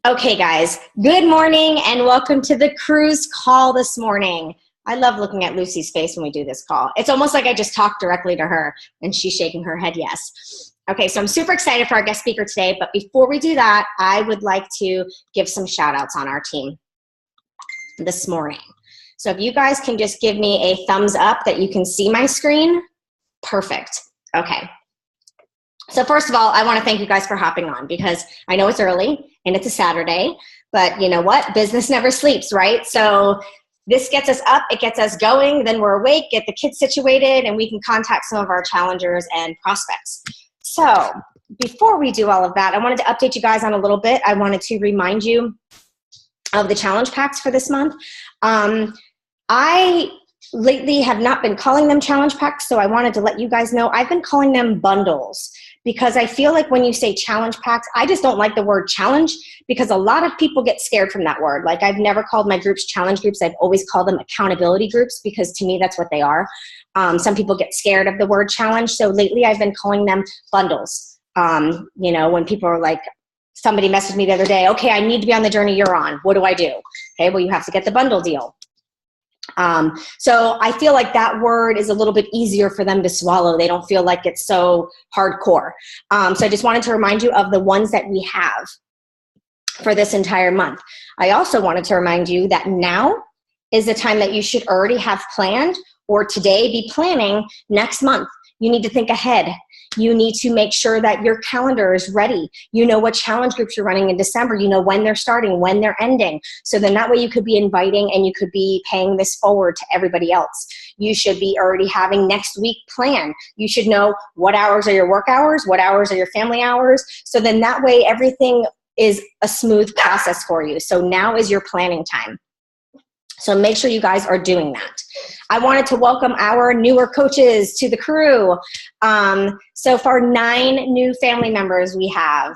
Okay, guys, good morning and welcome to the crew's call this morning. I love looking at Lucy's face when we do this call. It's almost like I just talked directly to her and she's shaking her head yes. Okay, so I'm super excited for our guest speaker today, but before we do that, I would like to give some shout outs on our team this morning. So if you guys can just give me a thumbs up that you can see my screen, perfect. Okay. So first of all, I want to thank you guys for hopping on because I know it's early and it's a Saturday, but you know what? Business never sleeps, right? So this gets us up, it gets us going, then we're awake, get the kids situated, and we can contact some of our challengers and prospects. So before we do all of that, I wanted to update you guys on a little bit. I wanted to remind you of the challenge packs for this month. I lately have not been calling them challenge packs, so I wanted to let you guys know I've been calling them bundles because I feel like when you say challenge packs, I just don't like the word challenge because a lot of people get scared from that word. Like I've never called my groups challenge groups. I've always called them accountability groups because to me that's what they are. Some people get scared of the word challenge, so lately I've been calling them bundles. You know, when people are like, somebody messaged me the other day, okay, I need to be on the journey you're on. What do I do? Okay, well, you have to get the bundle deal. So I feel like that word is a little bit easier for them to swallow. They don't feel like it's so hardcore. So I just wanted to remind you of the ones that we have for this entire month. I also wanted to remind you that now is the time that you should already have planned or today be planning next month. You need to think ahead. You need to make sure that your calendar is ready. You know what challenge groups you're running in December. You know when they're starting, when they're ending. So then that way you could be inviting and you could be paying this forward to everybody else. You should be already having next week planned. You should know what hours are your work hours, what hours are your family hours. So then that way everything is a smooth process for you. So now is your planning time. So make sure you guys are doing that. I wanted to welcome our newer coaches to the crew. So far, 9 new family members we have.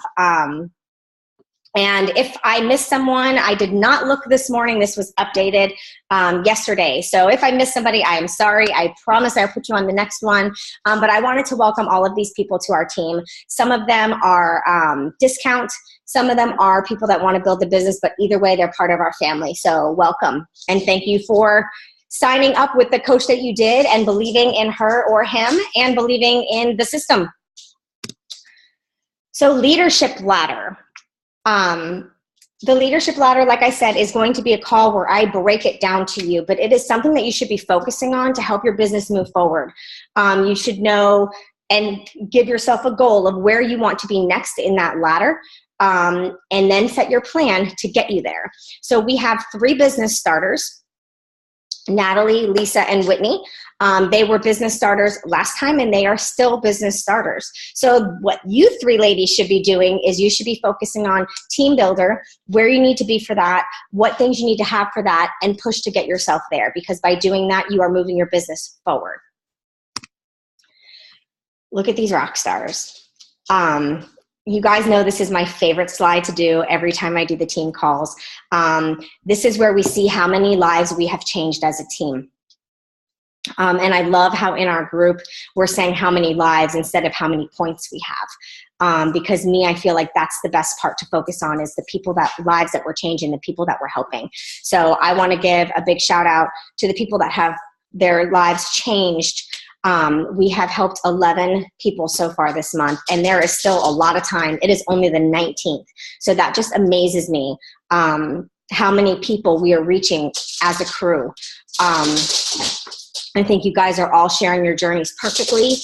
And if I missed someone, I did not look this morning. This was updated yesterday. So if I missed somebody, I am sorry. I promise I'll put you on the next one. But I wanted to welcome all of these people to our team. Some of them are discount. Some of them are people that want to build the business, but either way, they're part of our family. So welcome. And thank you for signing up with the coach that you did and believing in her or him and believing in the system. So leadership ladder. The leadership ladder, like I said, is going to be a call where I break it down to you, but it is something that you should be focusing on to help your business move forward. You should know and give yourself a goal of where you want to be next in that ladder. And then set your plan to get you there. So we have 3 business starters, Natalie, Lisa, and Whitney. They were business starters last time and they are still business starters. So what you 3 ladies should be doing is you should be focusing on team builder, where you need to be for that, what things you need to have for that, and push to get yourself there, because by doing that, you are moving your business forward. Look at these rock stars. You guys know this is my favorite slide to do every time I do the team calls. This is where we see how many lives we have changed as a team. And I love how in our group, we're saying how many lives instead of how many points we have. Because I feel like that's the best part to focus on is the people lives that we're changing, the people that we're helping. So I want to give a big shout out to the people that have their lives changed. We have helped 11 people so far this month, and there is still a lot of time. It is only the 19th. So that just amazes me how many people we are reaching as a crew. I think you guys are all sharing your journeys perfectly.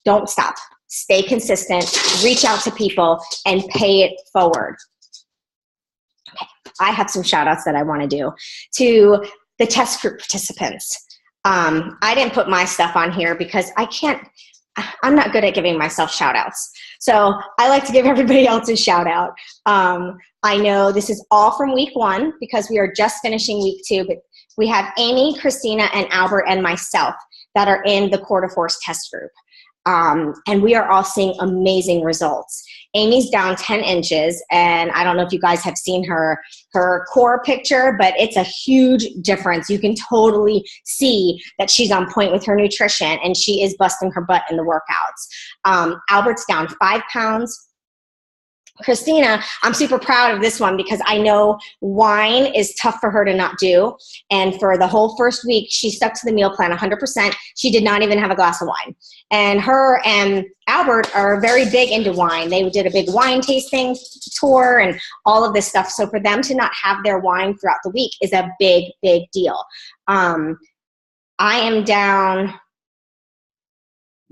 Don't stop. Stay consistent. Reach out to people and pay it forward. Okay. I have some shout outs that I want to do to the test group participants. I didn't put my stuff on here because I'm not good at giving myself shout outs. So I like to give everybody else a shout out. I know this is all from week 1 because we are just finishing week 2, but we have Amy, Christina, and Albert and myself that are in the Quarter Force test group. And we are all seeing amazing results. Amy's down 10 inches, and I don't know if you guys have seen her core picture, but it's a huge difference. You can totally see that she's on point with her nutrition, and she is busting her butt in the workouts. Albert's down 5 pounds. Christina, I'm super proud of this one because I know wine is tough for her to not do. And for the whole first week, she stuck to the meal plan 100%. She did not even have a glass of wine. And her and Albert are very big into wine. They did a big wine tasting tour and all of this stuff. So for them to not have their wine throughout the week is a big, big deal. I am down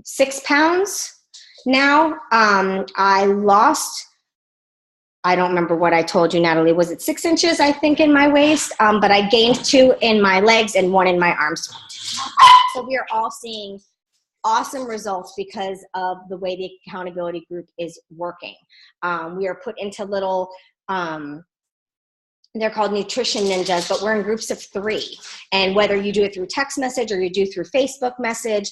6 pounds now. I lost, I don't remember what I told you, Natalie. Was it 6 inches, I think, in my waist? But I gained 2 in my legs and 1 in my arms. So we are all seeing awesome results because of the way the accountability group is working. We are put into little, they're called nutrition ninjas, but we're in groups of 3. And whether you do it through text message or you do through Facebook message,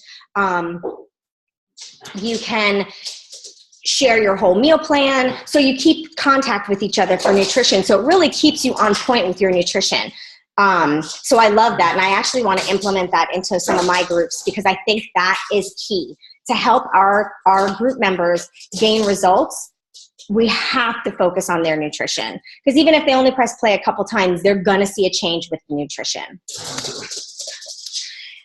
you can share your whole meal plan. So you keep contact with each other for nutrition. So it really keeps you on point with your nutrition. So I love that. And I actually want to implement that into some of my groups because I think that is key to help our group members gain results. We have to focus on their nutrition because even if they only press play a couple times, they're going to see a change with the nutrition.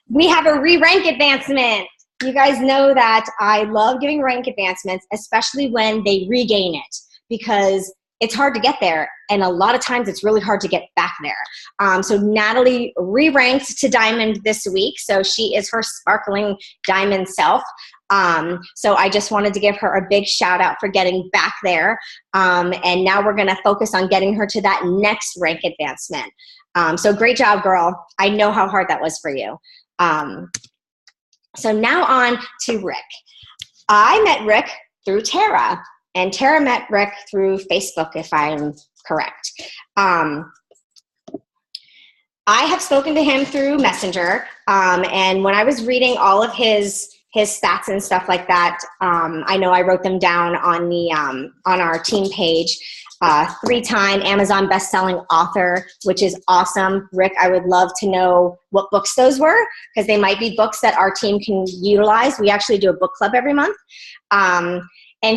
We have a re-rank advancement. You guys know that I love giving rank advancements, especially when they regain it, because it's hard to get there. And a lot of times it's really hard to get back there. So Natalie re-ranked to diamond this week. So she is her sparkling diamond self. So I just wanted to give her a big shout out for getting back there. And now we're going to focus on getting her to that next rank advancement. So great job, girl. I know how hard that was for you. So now on to Rick. I met Rick through Tara, and Tara met Rick through Facebook, if I'm correct. I have spoken to him through Messenger, and when I was reading all of his stats and stuff like that, I know I wrote them down on the on our team page. 3-time Amazon best-selling author, which is awesome. Rick, I would love to know what books those were because they might be books that our team can utilize. We actually do a book club every month. And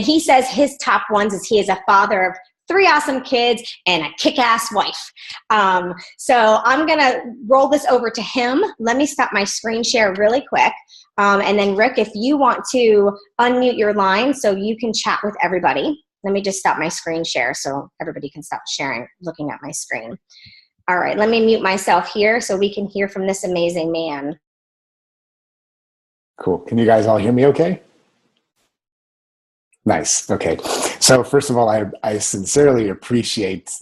he says his top ones is he is a father of 3 awesome kids and a kick-ass wife. So I'm going to roll this over to him. Let me stop my screen share really quick. And then Rick, if you want to unmute your line so you can chat with everybody. Let me just stop my screen share so everybody can stop sharing, looking at my screen. All right, let me mute myself here so we can hear from this amazing man. Cool. Can you guys all hear me okay? Nice. Okay. So first of all, I sincerely appreciate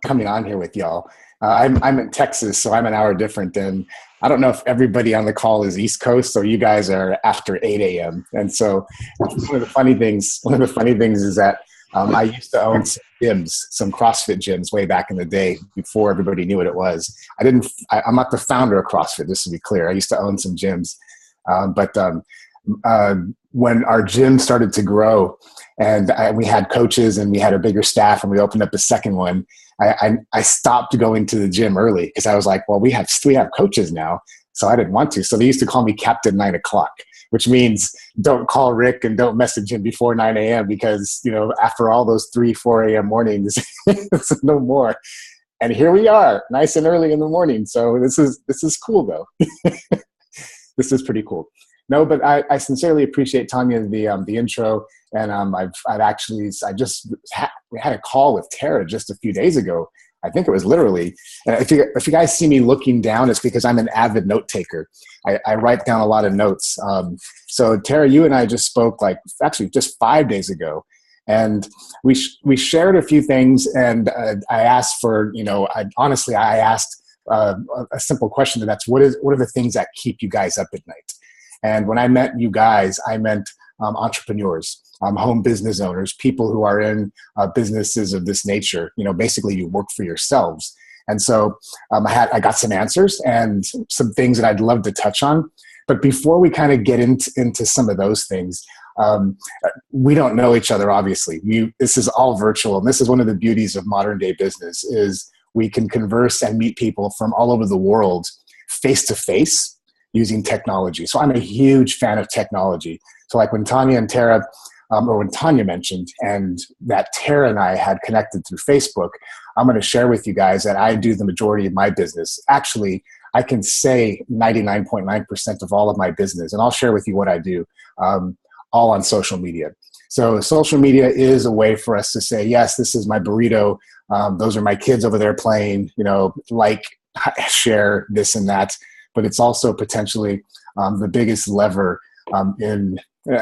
coming on here with y'all. I'm in Texas, so I'm an hour different than, I don't know if everybody on the call is East Coast or you guys are after 8 a.m. And so one of the funny things is that I used to own some gyms, some CrossFit gyms way back in the day before everybody knew what it was. I'm not the founder of CrossFit, just to be clear. I used to own some gyms. But when our gym started to grow and we had coaches and we had a bigger staff and we opened up a second one, I stopped going to the gym early because I was like, well, we have coaches now, so I didn't want to. So they used to call me Captain 9 o'clock, which means don't call Rick and don't message him before 9 a.m. because, you know, after all those 3, 4 a.m. mornings, it's no more. And here we are, nice and early in the morning. So this is cool though. This is pretty cool. No, but I sincerely appreciate Tanya the intro, and we had a call with Tara just a few days ago. I think it was literally. And if you guys see me looking down, it's because I'm an avid note taker. I write down a lot of notes. So Tara, you and I just spoke just 5 days ago, and we shared a few things. And I asked for, I asked a simple question, and that's what are the things that keep you guys up at night? And when I met you guys, I meant entrepreneurs, home business owners, people who are in businesses of this nature. Basically you work for yourselves. And so I got some answers and some things that I'd love to touch on. But before we kind of get into some of those things, we don't know each other, obviously. This is all virtual. And this is one of the beauties of modern day business is we can converse and meet people from all over the world face to face using technology. So I'm a huge fan of technology. So like when Tanya and Tara or when Tanya mentioned, and that Tara and I had connected through Facebook, I'm going to share with you guys that I do the majority of my business. Actually, I can say 99.9% of all of my business, and I'll share with you what I do, all on social media. So social media is a way for us to say, yes, this is my burrito. Those are my kids over there playing, like, share this and that. But it's also potentially the biggest lever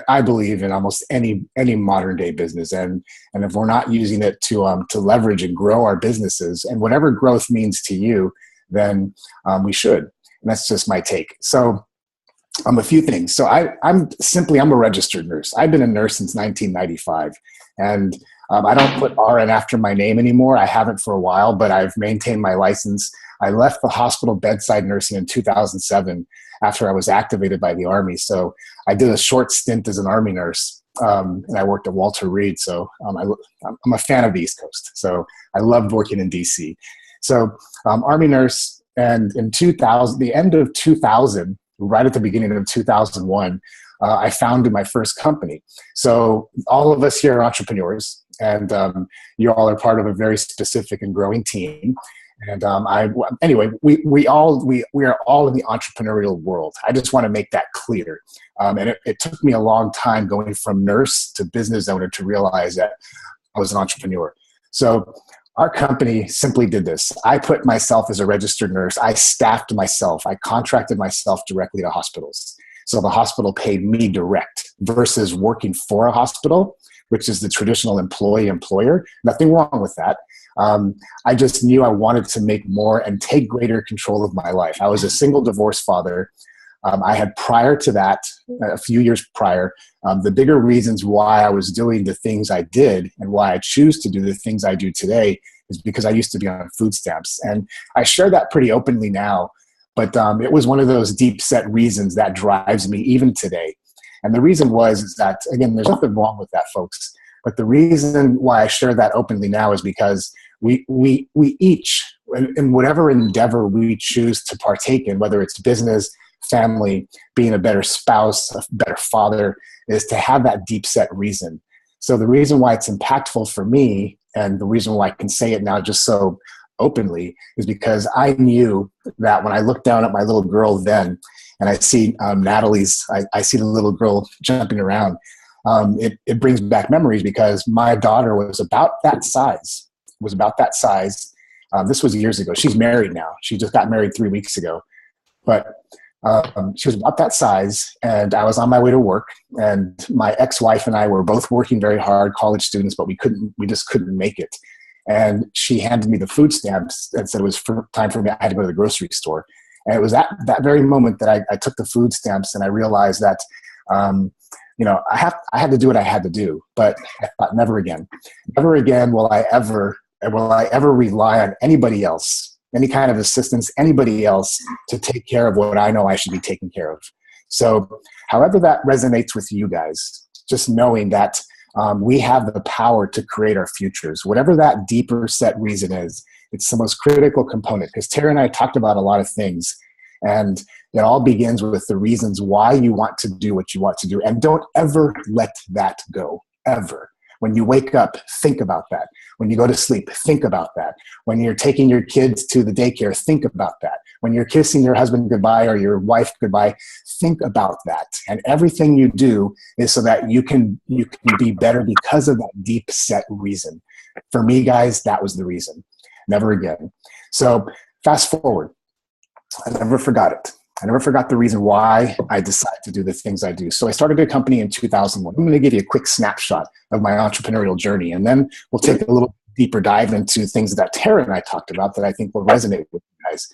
I believe, in almost any modern day business. And if we're not using it to leverage and grow our businesses, and whatever growth means to you, then we should. And that's just my take. So a few things. So I'm a registered nurse. I've been a nurse since 1995. And I don't put RN after my name anymore. I haven't for a while, but I've maintained my license. I left the hospital bedside nursing in 2007 after I was activated by the Army. So I did a short stint as an Army nurse, and I worked at Walter Reed. So I'm a fan of the East Coast. So I loved working in DC. So Army nurse, and in 2000, the end of 2000, right at the beginning of 2001, I founded my first company. So all of us here are entrepreneurs, and you all are part of a very specific and growing team. And we are all in the entrepreneurial world. I just want to make that clear. And it took me a long time going from nurse to business owner to realize that I was an entrepreneur. So our company simply did this. I put myself as a registered nurse. I staffed myself. I contracted myself directly to hospitals. So the hospital paid me direct versus working for a hospital, which is the traditional employee-employer. Nothing wrong with that. I just knew I wanted to make more and take greater control of my life. I was a single divorced father. I had, prior to that, a few years prior, the bigger reasons why I was doing the things I did and why I choose to do the things I do today is because I used to be on food stamps. And I share that pretty openly now, but it was one of those deep set reasons that drives me even today. And the reason is that, again, there's nothing wrong with that, folks. But the reason why I share that openly now is because we each, in whatever endeavor we choose to partake in, whether it's business, family, being a better spouse, a better father, is to have that deep set reason. So the reason why it's impactful for me, and the reason why I can say it now just so openly, is because I knew that when I looked down at my little girl then, and I see Natalie's, I see the little girl jumping around, it brings back memories, because my daughter was about that size. This was years ago. She's married now. She just got married 3 weeks ago. But she was about that size, and I was on my way to work, and my ex-wife and I were both working very hard, college students, but we just couldn't make it. And she handed me the food stamps and said it was time for me. I had to go to the grocery store. And it was at that very moment that I took the food stamps, and I realized that, I had to do what I had to do. But I thought, never again will I ever rely on anybody else, any kind of assistance, anybody else, to take care of what I know I should be taking care of. So however that resonates with you guys, just knowing that we have the power to create our futures, whatever that deeper set reason is, it's the most critical component. Because Tara and I talked about a lot of things, and it all begins with the reasons why you want to do what you want to do. And don't ever let that go, ever. When you wake up, think about that. When you go to sleep, think about that. When you're taking your kids to the daycare, think about that. When you're kissing your husband goodbye or your wife goodbye, think about that. And everything you do is so that you can be better because of that deep set reason. For me, guys, that was the reason. Never again. So fast forward. I never forgot it. I never forgot the reason why I decided to do the things I do. So I started a company in 2001. I'm going to give you a quick snapshot of my entrepreneurial journey, and then we'll take a little deeper dive into things that Tara and I talked about that I think will resonate with you guys.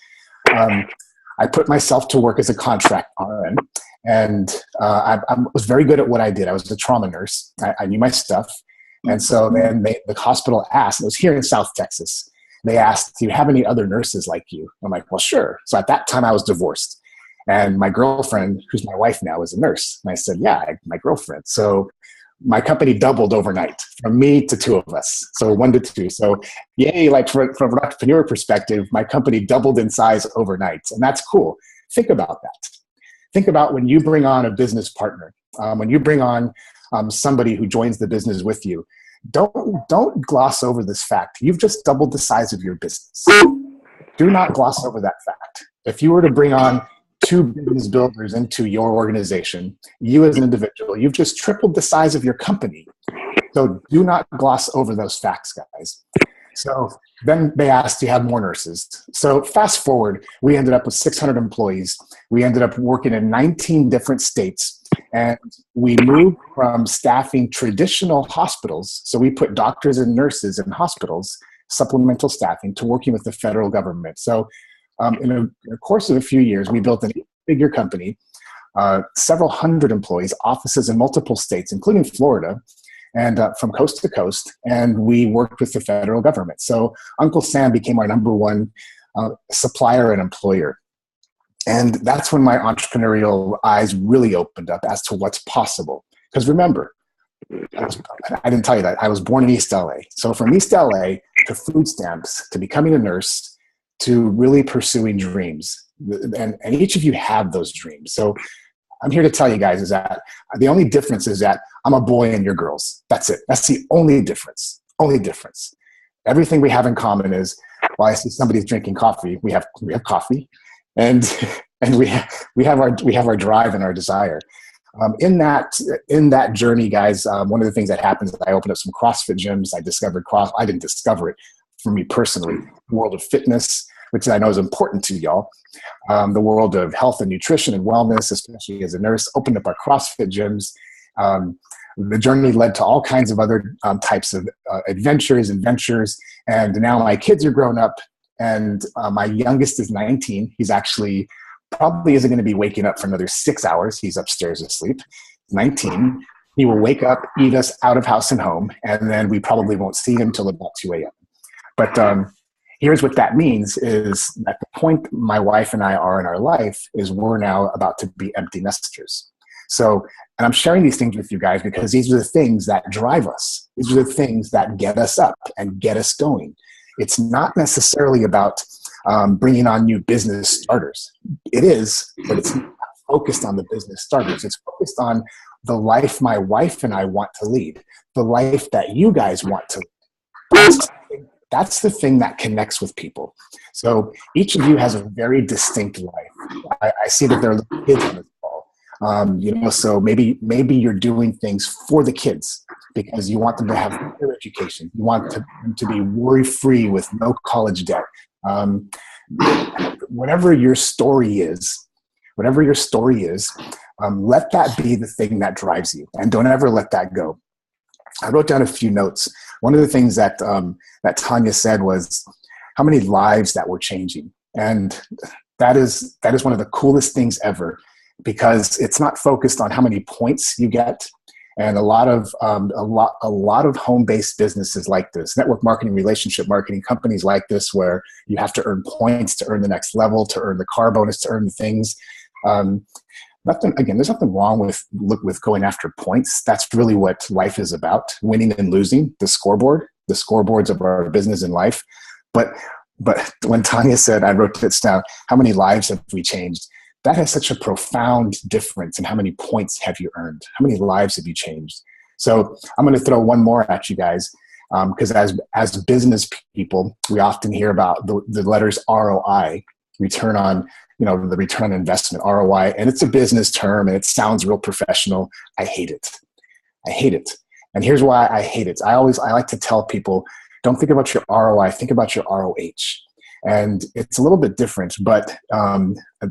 I put myself to work as a contract RN, and I was very good at what I did. I was a trauma nurse. I knew my stuff. And so then the hospital asked, it was here in South Texas, they asked, do you have any other nurses like you? I'm like, well, sure. So at that time I was divorced. And my girlfriend, who's my wife now, is a nurse. And I said, yeah, my girlfriend. So my company doubled overnight from me to two of us. So 1 to 2. So yay, like from an entrepreneur perspective, my company doubled in size overnight. And that's cool. Think about that. Think about when you bring on a business partner, when you bring on somebody who joins the business with you, don't gloss over this fact. You've just doubled the size of your business. Do not gloss over that fact. If you were to bring on 2 business builders into your organization, you as an individual, you've just tripled the size of your company. So do not gloss over those facts, guys. So then they asked, do you have more nurses? So fast forward, we ended up with 600 employees. We ended up working in 19 different states. And we moved from staffing traditional hospitals, so we put doctors and nurses in hospitals, supplemental staffing, to working with the federal government. So in a course of a few years, we built an 8-figure company, several hundred employees, offices in multiple states, including Florida, and from coast to coast, and we worked with the federal government. So Uncle Sam became our #1 supplier and employer. And that's when my entrepreneurial eyes really opened up as to what's possible. Because remember, I didn't tell you that, I was born in East LA. So from East LA to food stamps, to becoming a nurse, to really pursuing dreams. And each of you have those dreams. So I'm here to tell you guys is that the only difference is that I'm a boy and you're girls. That's it. That's the only difference. Only difference. Everything we have in common is, while I see somebody's drinking coffee, we have coffee. And we have our drive and our desire. In that journey, guys, one of the things that happens is I opened up some CrossFit gyms. I discovered I didn't discover it for me personally. The world of fitness, which I know is important to y'all. The world of health and nutrition and wellness, especially as a nurse, opened up our CrossFit gyms. The journey led to all kinds of other types of adventures and ventures. And now my kids are grown up. And my youngest is 19. He's actually probably isn't going to be waking up for another 6 hours. He's upstairs asleep. 19. He will wake up, eat us out of house and home, and then we probably won't see him till about 2 a.m. But here's what that means is at the point my wife and I are in our life is we're now about to be empty nesters. So, and I'm sharing these things with you guys because these are the things that drive us. These are the things that get us up and get us going. It's not necessarily about bringing on new business starters. It is, but it's not focused on the business starters. It's focused on the life my wife and I want to lead, the life that you guys want to lead. That's the thing that connects with people. So each of you has a very distinct life. I see that there are little kids on this call. So maybe you're doing things for the kids because you want them to have better education. You want them to be worry-free with no college debt. Whatever your story is, let that be the thing that drives you, and don't ever let that go. I wrote down a few notes. One of the things that Tanya said was how many lives that we're changing, and that is one of the coolest things ever, because it's not focused on how many points you get. And a lot of home-based businesses like this, network marketing, relationship marketing, companies like this, where you have to earn points to earn the next level, to earn the car bonus, to earn the things. There's nothing wrong with going after points. That's really what life is about: winning and losing. The scoreboards of our business and life. But when Tanya said, I wrote this down, how many lives have we changed? That has such a profound difference in how many points have you earned? How many lives have you changed? So I'm going to throw one more at you guys, because as business people, we often hear about the letters ROI, return on, the return on investment, ROI, and it's a business term and it sounds real professional. I hate it. And here's why I hate it. I like to tell people, don't think about your ROI, think about your ROH. And it's a little bit different, but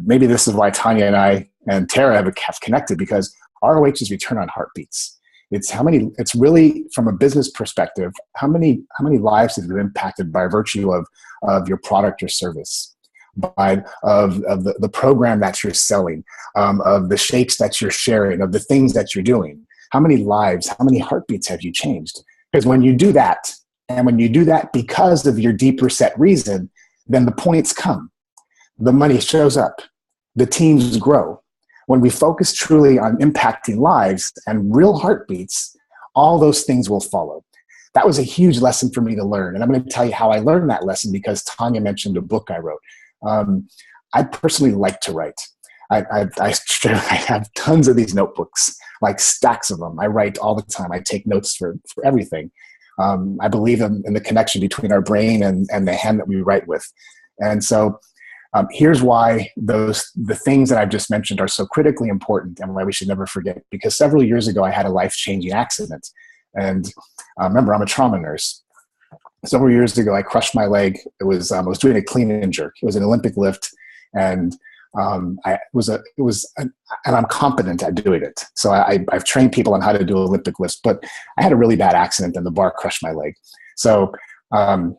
maybe this is why Tanya and I and Tara have connected, because ROH is return on heartbeats. It's really, from a business perspective, how many lives have you impacted by virtue of your product or service, of the program that you're selling, of the shapes that you're sharing, of the things that you're doing. How many lives, how many heartbeats have you changed? Because when you do that, and when you do that because of your deeper set reason, then the points come. The money shows up. The teams grow. When we focus truly on impacting lives and real heartbeats, all those things will follow. That was a huge lesson for me to learn. And I'm going to tell you how I learned that lesson, because Tanya mentioned a book I wrote. I personally like to write. I have tons of these notebooks, like stacks of them. I write all the time. I take notes for everything. I believe in the connection between our brain and the hand that we write with. And so here's why the things that I've just mentioned are so critically important and why we should never forget. Because several years ago, I had a life-changing accident. And remember, I'm a trauma nurse. Several years ago, I crushed my leg. I was doing a clean and jerk. It was an Olympic lift, and and I'm competent at doing it. So I've trained people on how to do Olympic lifts, but I had a really bad accident and the bar crushed my leg. So I'm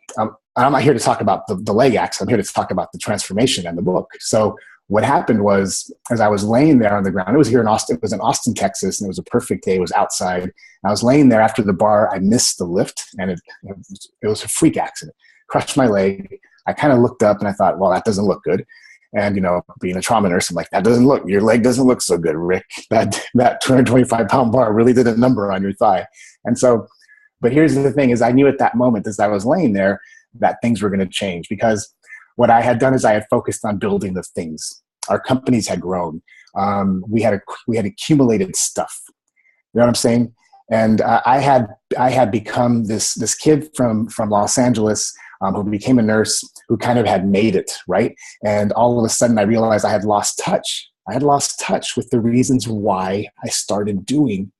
not here to talk about the leg accident. I'm here to talk about the transformation and the book. So what happened was, as I was laying there on the ground, it was here in Austin. It was in Austin, Texas, and it was a perfect day. It was outside. And I was laying there after the bar. I missed the lift, and it was a freak accident. Crushed my leg. I kind of looked up, and I thought, well, that doesn't look good. And, being a trauma nurse, I'm like, your leg doesn't look so good, Rick. That 225-pound bar really did a number on your thigh. And so, but here's the thing is I knew at that moment as I was laying there that things were going to change, because what I had done is I had focused on building the things. Our companies had grown. We had accumulated stuff. You know what I'm saying? And I had become this kid from Los Angeles who became a nurse, who kind of had made it, right? And all of a sudden I realized I had lost touch. I had lost touch with the reasons why I started doing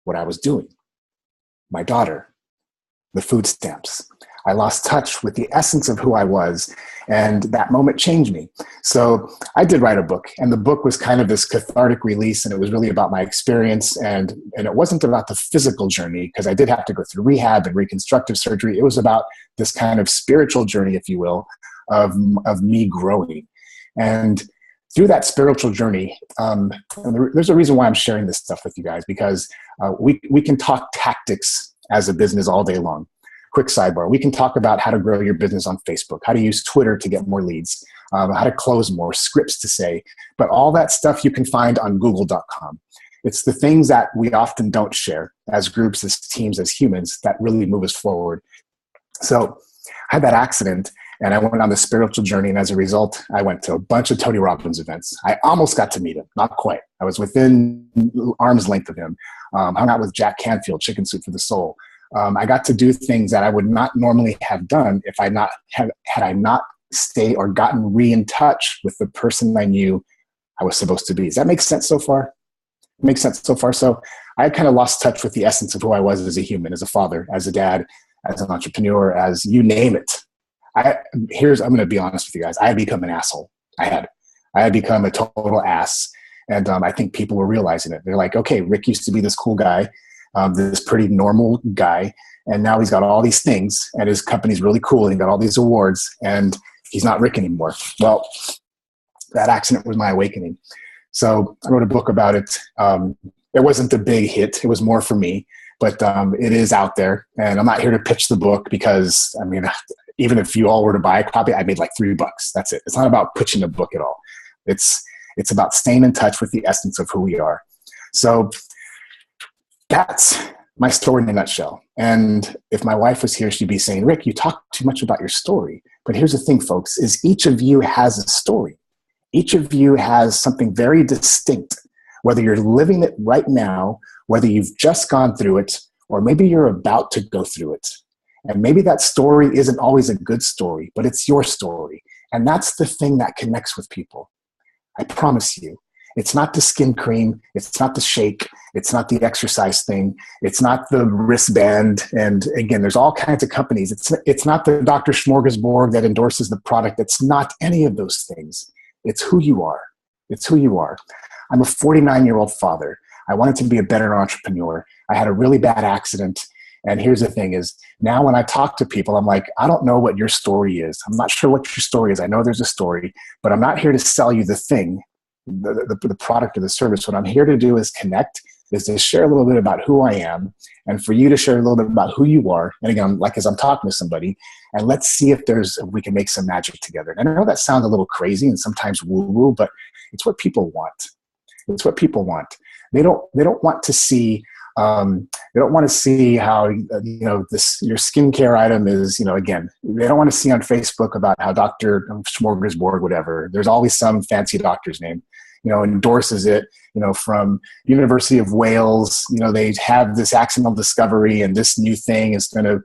what I was doing. My daughter, the food stamps. I lost touch with the essence of who I was, and that moment changed me. So I did write a book, and the book was kind of this cathartic release, and it was really about my experience, and it wasn't about the physical journey, because I did have to go through rehab and reconstructive surgery. It was about this kind of spiritual journey, if you will, of me growing. And through that spiritual journey, there's a reason why I'm sharing this stuff with you guys, because we can talk tactics as a business all day long. Quick sidebar. We can talk about how to grow your business on Facebook, how to use Twitter to get more leads, how to close more, scripts to say, but all that stuff you can find on google.com. It's the things that we often don't share as groups, as teams, as humans that really move us forward. So I had that accident and I went on the spiritual journey. And as a result, I went to a bunch of Tony Robbins events. I almost got to meet him, not quite. I was within arm's length of him. Hung out with Jack Canfield, Chicken Soup for the Soul. I got to do things that I would not normally have done if had I not stayed or gotten in touch with the person I knew I was supposed to be. Does that make sense so far? It makes sense so far. So I kind of lost touch with the essence of who I was as a human, as a father, as a dad, as an entrepreneur, as you name it. I'm going to be honest with you guys. I had become an asshole. I had become a total ass. And I think people were realizing it. They're like, okay, Rick used to be this cool guy. This pretty normal guy, and now he's got all these things, and his company's really cool, and he got all these awards, and he's not Rick anymore. Well, that accident was my awakening. So I wrote a book about it. It wasn't a big hit. It was more for me, but it is out there, and I'm not here to pitch the book because, I mean, even if you all were to buy a copy, I made like $3. That's it. It's not about pitching a book at all. It's about staying in touch with the essence of who we are. So that's my story in a nutshell. And if my wife was here, she'd be saying, Rick, you talk too much about your story. But here's the thing, folks, is each of you has a story. Each of you has something very distinct, whether you're living it right now, whether you've just gone through it, or maybe you're about to go through it. And maybe that story isn't always a good story, but it's your story. And that's the thing that connects with people. I promise you. It's not the skin cream. It's not the shake. It's not the exercise thing. It's not the wristband. And again, there's all kinds of companies. It's not the Dr. Smorgasbord that endorses the product. It's not any of those things. It's who you are. It's who you are. I'm a 49-year-old father. I wanted to be a better entrepreneur. I had a really bad accident. And here's the thing is, now when I talk to people, I'm like, I don't know what your story is. I'm not sure what your story is. I know there's a story, but I'm not here to sell you the thing, the product or the service. What I'm here to do is connect, is to share a little bit about who I am, and for you to share a little bit about who you are. And again, like as I'm talking to somebody, and let's see if we can make some magic together. And I know that sounds a little crazy and sometimes woo-woo, but it's what people want. It's what people want. They don't want to see. They don't want to see how your skincare item is. Again, they don't want to see on Facebook about how Dr. Smorgasbord, whatever. There's always some fancy doctor's name. endorses it, from University of Wales. They have this accidental discovery and this new thing is going to,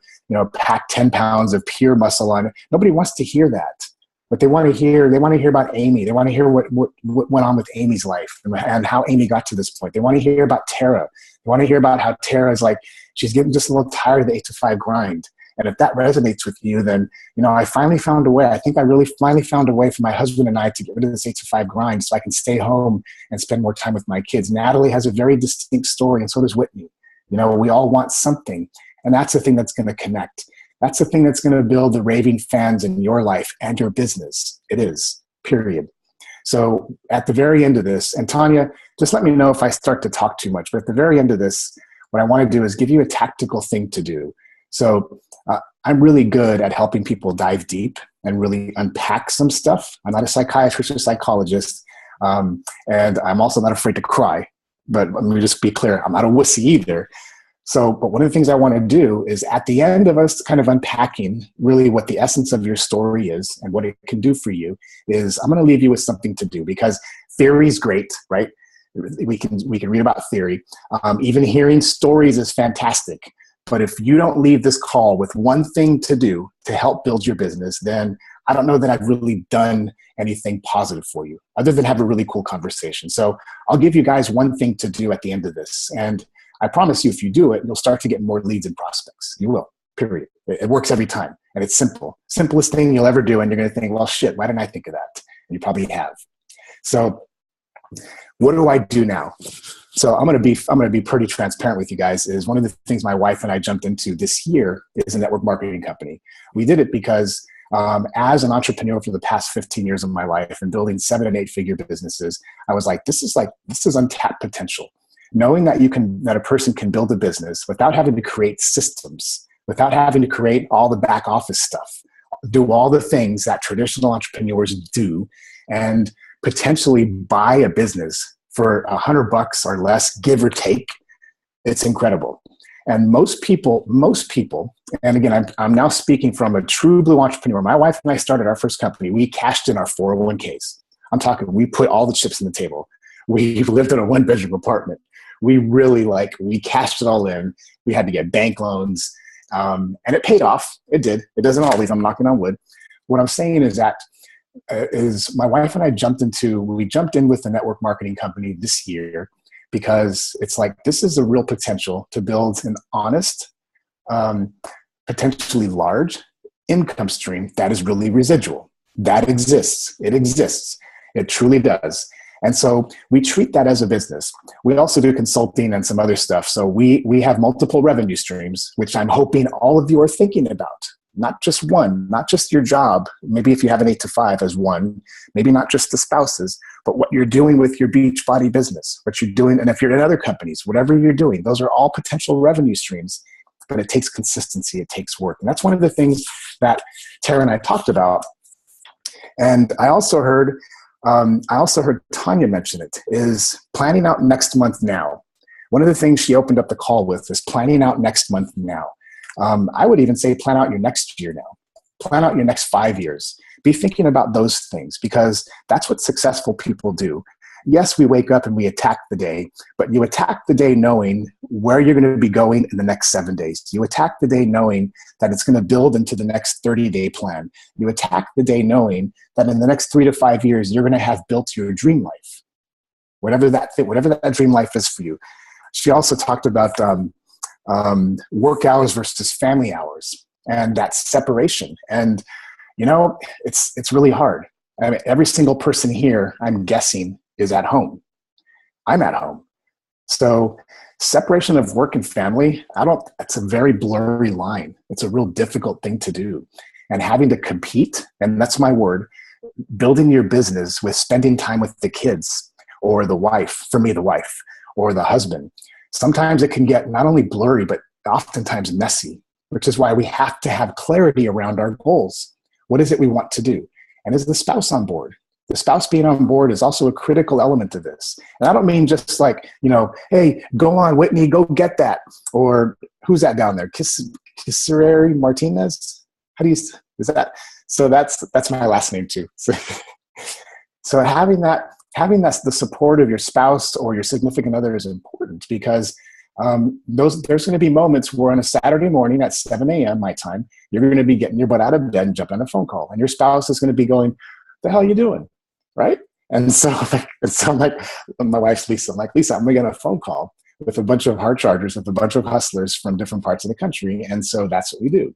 pack 10 pounds of pure muscle on it. Nobody wants to hear that. But they want to hear about Amy. They want to hear what went on with Amy's life and how Amy got to this point. They want to hear about Tara. They want to hear about how Tara is like, she's getting just a little tired of the 8-to-5 grind. And if that resonates with you, then, I finally found a way. I think I really finally found a way for my husband and I to get rid of this 8-to-5 grind so I can stay home and spend more time with my kids. Natalie has a very distinct story, and so does Whitney. We all want something. And that's the thing that's going to connect. That's the thing that's going to build the raving fans in your life and your business. It is, period. So at the very end of this, and Tanya, just let me know if I start to talk too much, but at the very end of this, what I want to do is give you a tactical thing to do. So I'm really good at helping people dive deep and really unpack some stuff. I'm not a psychiatrist or psychologist, and I'm also not afraid to cry. But let me just be clear, I'm not a wussy either. So, but one of the things I want to do is at the end of us kind of unpacking really what the essence of your story is and what it can do for you is I'm going to leave you with something to do, because theory is great, right? We can read about theory. Even hearing stories is fantastic. But if you don't leave this call with one thing to do to help build your business, then I don't know that I've really done anything positive for you other than have a really cool conversation. So I'll give you guys one thing to do at the end of this. And I promise you, if you do it, you'll start to get more leads and prospects. You will, period. It works every time. And it's simple. Simplest thing you'll ever do. And you're going to think, well, shit, why didn't I think of that? And you probably have. So what do I do now? So I'm going to be pretty transparent with you guys. Is one of the things my wife and I jumped into this year is a network marketing company. We did it because as an entrepreneur for the past 15 years of my life and building 7- and 8-figure businesses, I was like, this is untapped potential. Knowing that a person can build a business without having to create systems, without having to create all the back office stuff, do all the things that traditional entrepreneurs do, and potentially buy a business for $100 or less, give or take, it's incredible. And most people, and again, I'm now speaking from a true blue entrepreneur. My wife and I started our first company. We cashed in our 401ks. I'm talking, we put all the chips on the table. We lived in a 1-bedroom apartment. We cashed it all in. We had to get bank loans, and it paid off. It did. It doesn't always. I'm knocking on wood. What I'm saying is that my wife and I jumped in with a network marketing company this year because it's like, this is a real potential to build an honest, potentially large income stream that is really residual. That exists. It exists. It truly does. And so we treat that as a business. We also do consulting and some other stuff. So we have multiple revenue streams, which I'm hoping all of you are thinking about. Not just one, not just your job. Maybe if you have an 8-to-5 as one, maybe not just the spouses, but what you're doing with your Beachbody business, what you're doing. And if you're in other companies, whatever you're doing, those are all potential revenue streams, but it takes consistency. It takes work. And that's one of the things that Tara and I talked about. And I also heard Tanya mention it, is planning out next month now. One of the things she opened up the call with is planning out next month now. I would even say plan out your next year now. Plan out your next 5 years. Be thinking about those things, because that's what successful people do. Yes, we wake up and we attack the day, but you attack the day knowing where you're going to be going in the next 7 days. You attack the day knowing that it's going to build into the next 30-day plan. You attack the day knowing that in the next 3 to 5 years, you're going to have built your dream life, whatever that dream life is for you. She also talked about work hours versus family hours and that separation. And, it's really hard. I mean, every single person here, I'm guessing, is at home. I'm at home. So separation of work and family, it's a very blurry line. It's a real difficult thing to do. And having to compete, and that's my word, building your business with spending time with the kids or the wife, for me, the wife, or the husband. Sometimes it can get not only blurry, but oftentimes messy, which is why we have to have clarity around our goals. What is it we want to do? And is the spouse on board? The spouse being on board is also a critical element of this. And I don't mean just like, hey, go on, Whitney, go get that. Or who's that down there? Kissereri Martinez? Is that? So that's my last name too. So having that having the support of your spouse or your significant other is important, because there's going to be moments where on a Saturday morning at 7 a.m. my time, you're going to be getting your butt out of bed and jumping on a phone call, and your spouse is going to be going, "The hell are you doing?" Right? And so, I'm like, my wife's Lisa. I'm like, "Lisa, I'm going to get a phone call with a bunch of hard chargers, with a bunch of hustlers from different parts of the country." And so that's what we do.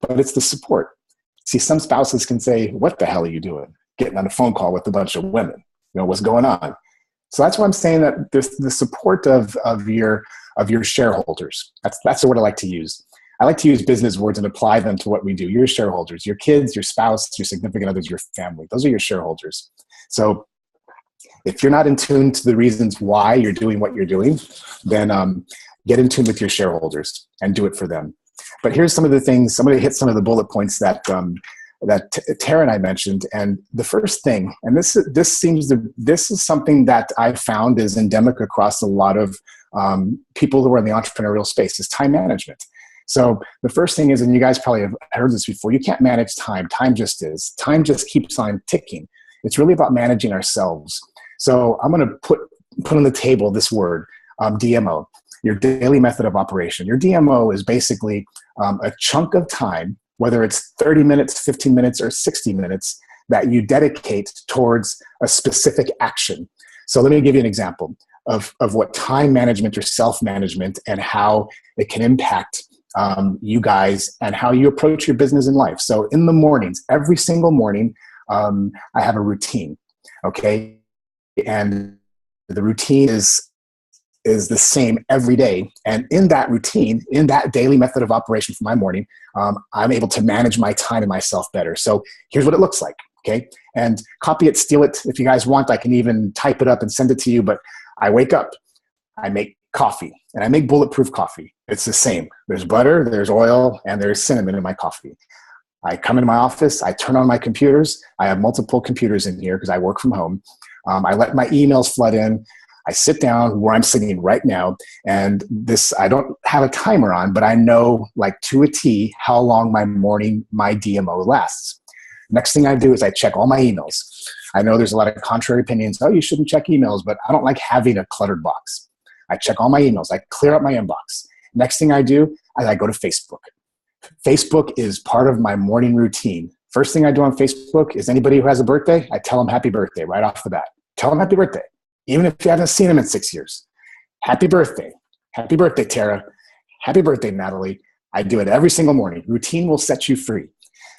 But it's the support. See, some spouses can say, "What the hell are you doing? Getting on a phone call with a bunch of women? What's going on?" So that's why I'm saying that there's the support of your shareholders. That's the word I like to use. I like to use business words and apply them to what we do. Your shareholders, your kids, your spouse, your significant others, your family. Those are your shareholders. So if you're not in tune to the reasons why you're doing what you're doing, then get in tune with your shareholders and do it for them. But here's some of the things. Somebody hit some of the bullet points that Tara and I mentioned. And the first thing, and this is something that I found is endemic across a lot of people who are in the entrepreneurial space, is time management. So the first thing is, and you guys probably have heard this before, you can't manage time. Time just is. Time just keeps on ticking. It's really about managing ourselves. So I'm going to put on the table this word, DMO, your daily method of operation. Your DMO is basically a chunk of time, whether it's 30 minutes, 15 minutes, or 60 minutes, that you dedicate towards a specific action. So let me give you an example of what time management or self-management and how it can impact you guys and how you approach your business in life. So in the mornings, every single morning, I have a routine, okay? And the routine is the same every day. And in that routine, in that daily method of operation for my morning, I'm able to manage my time and myself better. So here's what it looks like, okay? And copy it, steal it. If you guys want, I can even type it up and send it to you. But I wake up, I make coffee, and I make bulletproof coffee. It's the same. There's butter, there's oil, and there's cinnamon in my coffee. I come into my office, I turn on my computers. I have multiple computers in here because I work from home. I let my emails flood in. I sit down where I'm sitting right now, and I don't have a timer on, but I know like to a T how long my DMO lasts. Next thing I do is I check all my emails. I know there's a lot of contrary opinions. "Oh, you shouldn't check emails," but I don't like having a cluttered box. I check all my emails. I clear up my inbox. Next thing I do is I go to Facebook. Facebook is part of my morning routine. First thing I do on Facebook is anybody who has a birthday, I tell them happy birthday right off the bat. Tell them happy birthday. Even if you haven't seen them in 6 years. Happy birthday. Happy birthday, Tara. Happy birthday, Natalie. I do it every single morning. Routine will set you free.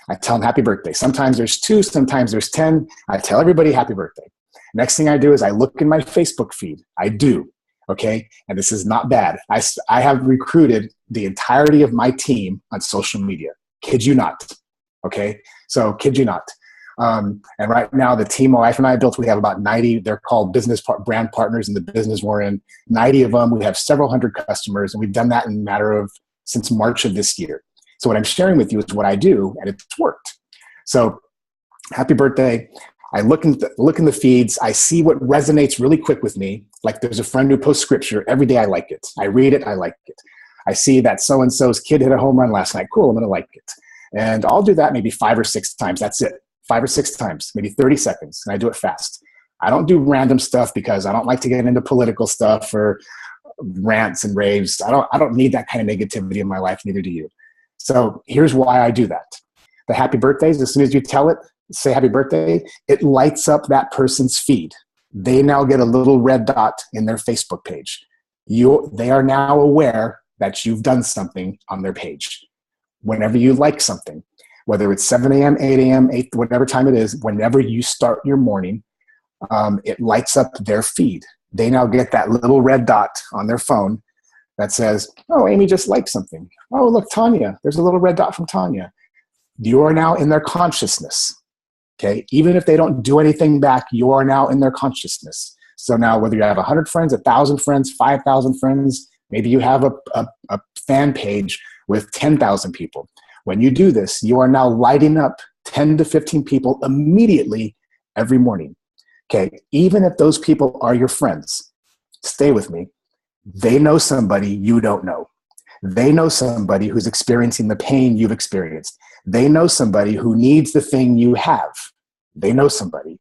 I tell them happy birthday. Sometimes there's 2, sometimes there's 10. I tell everybody happy birthday. Next thing I do is I look in my Facebook feed. I do. Okay. And this is not bad. I have recruited the entirety of my team on social media. Kid you not. Okay. So kid you not. And right now the team my wife and I built, we have about 90, they're called brand partners in the business we're in. 90 of them. We have several hundred customers, and we've done that in a matter of since March of this year. So what I'm sharing with you is what I do, and it's worked. So happy birthday. I look in the feeds. I see what resonates really quick with me. Like there's a friend who posts scripture. Every day I like it. I read it. I like it. I see that so-and-so's kid hit a home run last night. Cool, I'm going to like it. And I'll do that maybe 5 or 6 times. That's it. 5 or 6 times, maybe 30 seconds. And I do it fast. I don't do random stuff because I don't like to get into political stuff or rants and raves. I don't need that kind of negativity in my life. Neither do you. So here's why I do that. The happy birthdays, as soon as you tell it, say happy birthday, it lights up that person's feed. They now get a little red dot in their Facebook page. They are now aware that you've done something on their page. Whenever you like something, whether it's 7 a.m., 8 a.m., 8, whatever time it is, whenever you start your morning, it lights up their feed. They now get that little red dot on their phone that says, "Oh, Amy just liked something. Oh, look, Tanya, there's a little red dot from Tanya." You are now in their consciousness. Okay, even if they don't do anything back, you are now in their consciousness. So now whether you have 100 friends, 1,000 friends, 5,000 friends, maybe you have a fan page with 10,000 people. When you do this, you are now lighting up 10 to 15 people immediately every morning. Okay, even if those people are your friends, stay with me. They know somebody you don't know. They know somebody who's experiencing the pain you've experienced. They know somebody who needs the thing you have. They know somebody.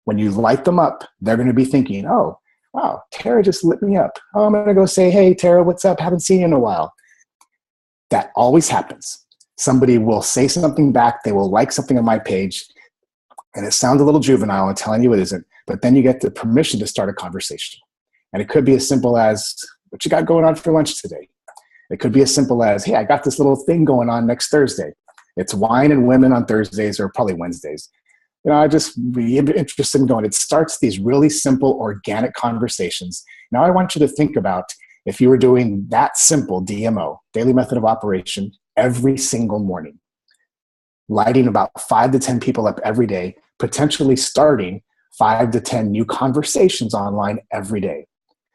When you light them up, they're going to be thinking, oh, wow, Tara just lit me up. Oh, I'm going to go say, hey, Tara, what's up? Haven't seen you in a while. That always happens. Somebody will say something back. They will like something on my page. And it sounds a little juvenile. I'm telling you it isn't. But then you get the permission to start a conversation. And it could be as simple as, what you got going on for lunch today? It could be as simple as, hey, I got this little thing going on next Thursday. It's wine and women on Thursdays, or probably Wednesdays. I just be interested in going. It starts these really simple organic conversations. Now I want you to think about if you were doing that simple DMO, daily method of operation, every single morning, lighting about 5 to 10 people up every day, potentially starting 5 to 10 new conversations online every day.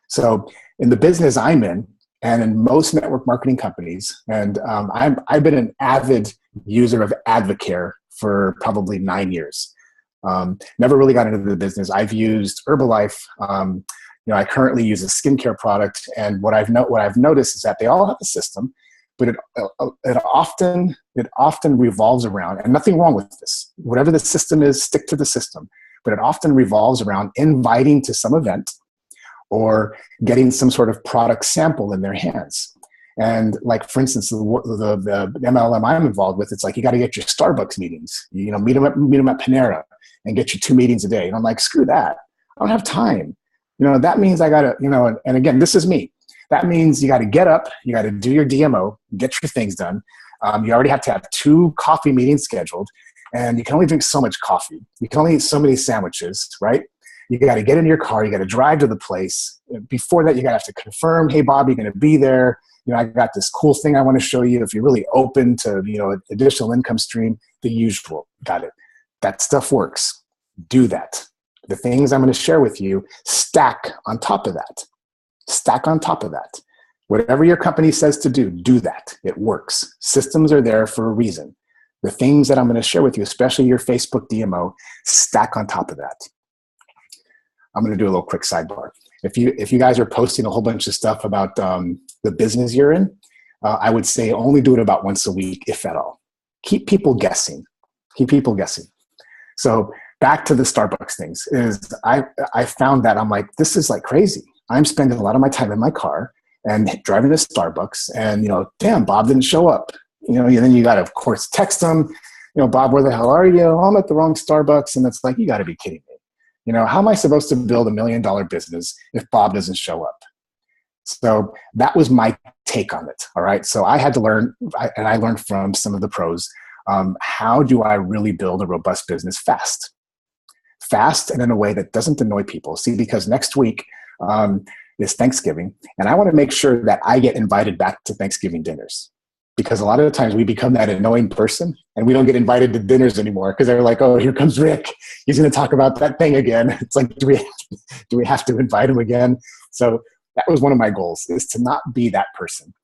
So in the business I'm in, and in most network marketing companies, and I've been an avid user of Advocare for probably 9 years. Never really got into the business. I've used Herbalife. I currently use a skincare product, and what I've noticed is that they all have a system, but it often revolves around, and nothing wrong with this. Whatever the system is, stick to the system. But it often revolves around inviting to some event or getting some sort of product sample in their hands. And like, for instance, the MLM I'm involved with, it's like, you got to get your Starbucks meetings, meet them at Panera and get your 2 meetings a day. And I'm like, screw that. I don't have time. That means I got to, and again, this is me. That means you got to get up, you got to do your DMO, get your things done. You already have to have 2 coffee meetings scheduled, and you can only drink so much coffee. You can only eat so many sandwiches, right? You got to get in your car, you got to drive to the place. Before that, you got to have to confirm, hey, Bob, you're going to be there. I got this cool thing I want to show you. If you're really open to, additional income stream, the usual. Got it. That stuff works. Do that. The things I'm going to share with you, stack on top of that. Stack on top of that. Whatever your company says to do, do that. It works. Systems are there for a reason. The things that I'm going to share with you, especially your Facebook DMO, stack on top of that. I'm going to do a little quick sidebar. If you guys are posting a whole bunch of stuff about the business you're in, I would say only do it about once a week, if at all. Keep people guessing. Keep people guessing. So back to the Starbucks things is I found that I'm like, this is like crazy. I'm spending a lot of my time in my car and driving to Starbucks, and damn, Bob didn't show up. And then you got to, of course, text them. Bob, where the hell are you? Oh, I'm at the wrong Starbucks, and it's like, you got to be kidding me. How am I supposed to build $1 million business if Bob doesn't show up? So that was my take on it. All right. So I had to learn, and I learned from some of the pros. How do I really build a robust business fast? Fast and in a way that doesn't annoy people. See, because next week is Thanksgiving, and I want to make sure that I get invited back to Thanksgiving dinners. Because a lot of the times we become that annoying person and we don't get invited to dinners anymore because they're like, oh, here comes Rick. He's going to talk about that thing again. It's like, do we have to invite him again? So that was one of my goals, is to not be that person.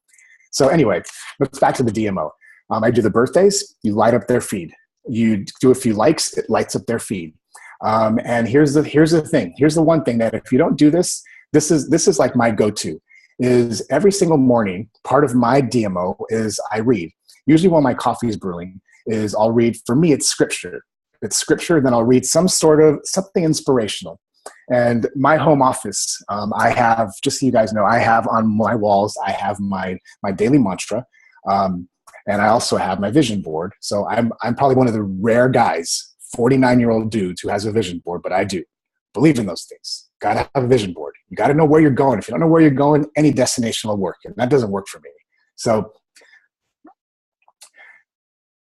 So anyway, let's back to the DMO. I do the birthdays. You light up their feed. You do a few likes, it lights up their feed. And here's the thing. Here's the one thing that if you don't do this, this is like my go-to. Is every single morning, part of my DMO is I read. Usually while my coffee is brewing, is I'll read, for me, it's scripture. It's scripture, then I'll read something inspirational. And my home office, I have, just so you guys know, I have on my walls, I have my daily mantra, and I also have my vision board. So I'm probably one of the rare guys, 49-year-old dudes who has a vision board, but I do believe in those things. Got to have a vision board. You got to know where you're going. If you don't know where you're going, any destination will work. And that doesn't work for me. So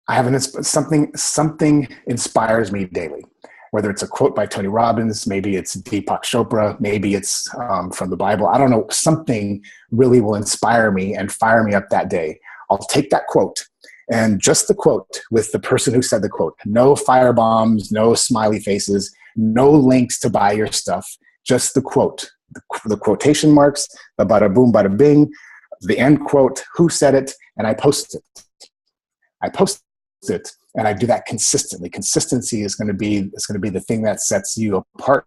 I have something inspires me daily, whether it's a quote by Tony Robbins, maybe it's Deepak Chopra, maybe it's from the Bible. I don't know. Something really will inspire me and fire me up that day. I'll take that quote and just the quote with the person who said the quote. No fire bombs, no smiley faces, no links to buy your stuff. Just the quote, the quotation marks, the bada boom, bada bing, the end quote, who said it, and I post it. I post it, and I do that consistently. Consistency is going to be the thing that sets you apart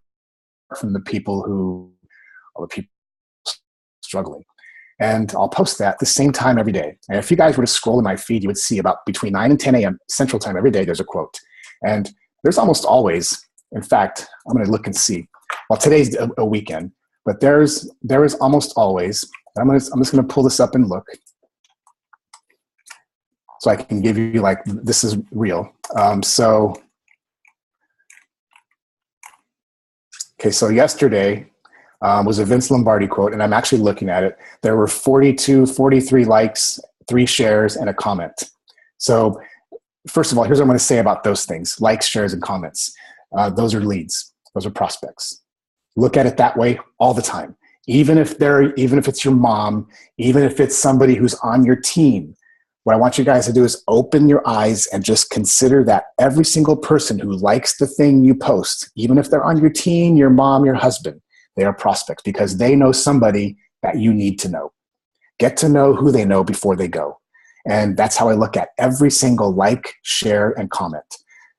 from the people struggling. And I'll post that at the same time every day. And if you guys were to scroll in my feed, you would see about between 9 and 10 a.m. Central Time every day, there's a quote. And there's almost always In fact, I'm going to look and see. Well, today's a weekend, but there is almost always, I'm just going to pull this up and look so I can give you like, this is real. So yesterday was a Vince Lombardi quote, and I'm actually looking at it. There were 43 likes, 3 shares, and a comment. So first of all, here's what I'm going to say about those things: likes, shares, and comments. Those are leads. Those are prospects. Look at it that way all the time. Even if it's your mom, even if it's somebody who's on your team, what I want you guys to do is open your eyes and just consider that every single person who likes the thing you post, even if they're on your team, your mom, your husband, they are prospects because they know somebody that you need to know. Get to know who they know before they go. And that's how I look at every single like, share, and comment.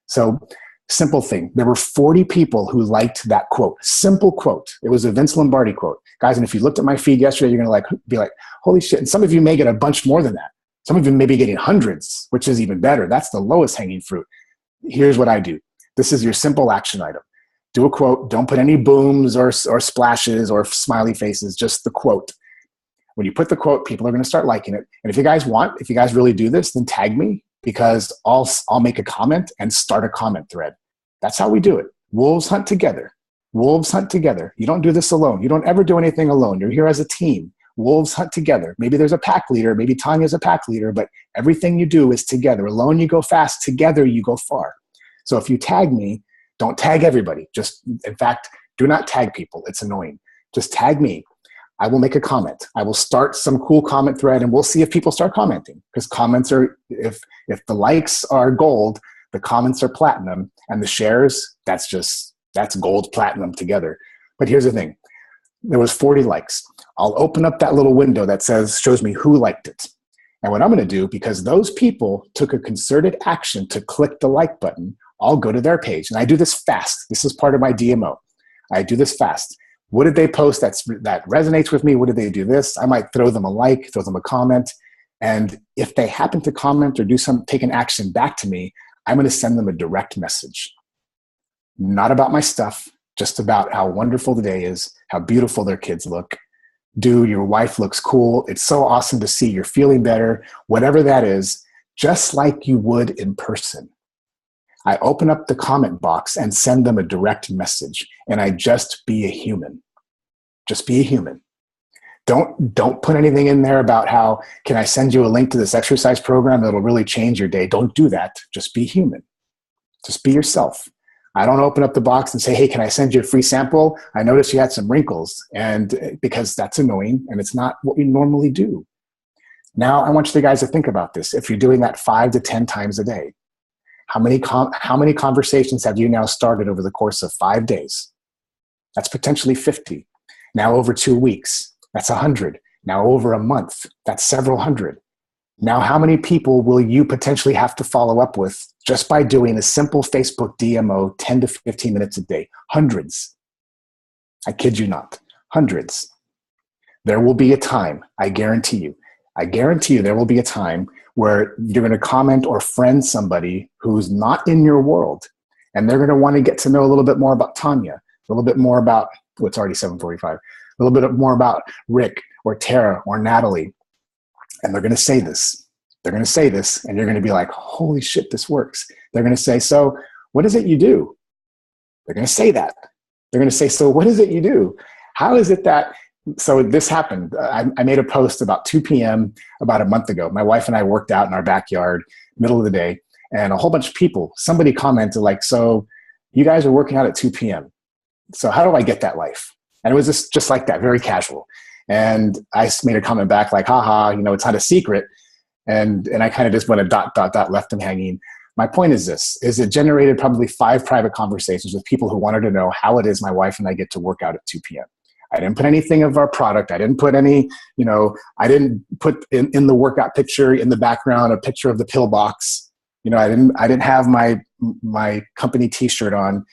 So simple thing. There were 40 people who liked that quote. Simple quote. It was a Vince Lombardi quote. Guys, and if you looked at my feed yesterday, you're going to be like, holy shit. And some of you may get a bunch more than that. Some of you may be getting hundreds, which is even better. That's the lowest hanging fruit. Here's what I do. This is your simple action item. Do a quote. Don't put any booms or splashes or smiley faces, just the quote. When you put the quote, people are going to start liking it. And if you guys really do this, then tag me, because I'll make a comment and start a comment thread. That's how we do it. Wolves hunt together. Wolves hunt together. You don't do this alone. You don't ever do anything alone. You're here as a team. Wolves hunt together. Maybe there's a pack leader. Maybe Tanya's a pack leader, but everything you do is together. Alone, you go fast. Together, you go far. So if you tag me, don't tag everybody. In fact, do not tag people. It's annoying. Just tag me. I will make a comment. I will start some cool comment thread, and we'll see if people start commenting, because comments are, if the likes are gold, the comments are platinum, and the shares, that's gold, platinum together. But here's the thing. There was 40 likes. I'll open up that little window that shows me who liked it. And what I'm going to do, because those people took a concerted action to click the like button, I'll go to their page. And I do this fast. This is part of my DMO. I do this fast. What did they post that resonates with me? What did they do this? I might throw them a like, throw them a comment. And if they happen to comment or take an action back to me, I'm going to send them a direct message. Not about my stuff, just about how wonderful the day is, how beautiful their kids look. Dude, your wife looks cool. It's so awesome to see you're feeling better. Whatever that is, just like you would in person. I open up the comment box and send them a direct message, and I just be a human. Just be a human. Don't put anything in there about how, can I send you a link to this exercise program that'll really change your day? Don't do that. Just be human. Just be yourself. I don't open up the box and say, hey, can I send you a free sample? I noticed you had some wrinkles, and because that's annoying and it's not what we normally do. Now I want you guys to think about this. If you're doing that 5 to 10 times a day, how many conversations have you now started over the course of 5 days? That's potentially 50. Now over 2 weeks, that's 100. Now over a month, that's several hundred. Now how many people will you potentially have to follow up with just by doing a simple Facebook DMO 10 to 15 minutes a day? Hundreds. I kid you not. Hundreds. There will be a time, I guarantee you there will be a time where you're going to comment or friend somebody who's not in your world, and they're going to want to get to know a little bit more about Tanya, a little bit more about, it's already 7:45, a little bit more about Rick or Tara or Natalie, and they're going to say this. They're going to say this, and you're going to be like, holy shit, this works. They're going to say, so what is it you do? They're going to say that. They're going to say, so what is it you do? How is it that, so this happened. I made a post about 2 p.m. about a month ago. My wife and I worked out in our backyard, middle of the day, and a whole bunch of people, somebody commented like, so you guys are working out at 2 p.m. So how do I get that life? And it was just like that, very casual. And I made a comment back like, haha, it's not a secret. And I kind of just went a ... left them hanging. My point is this, is it generated probably 5 private conversations with people who wanted to know how it is my wife and I get to work out at 2 p.m. I didn't put anything of our product. I didn't put any, I didn't put in the workout picture in the background a picture of the pill box. I didn't have my company t-shirt on.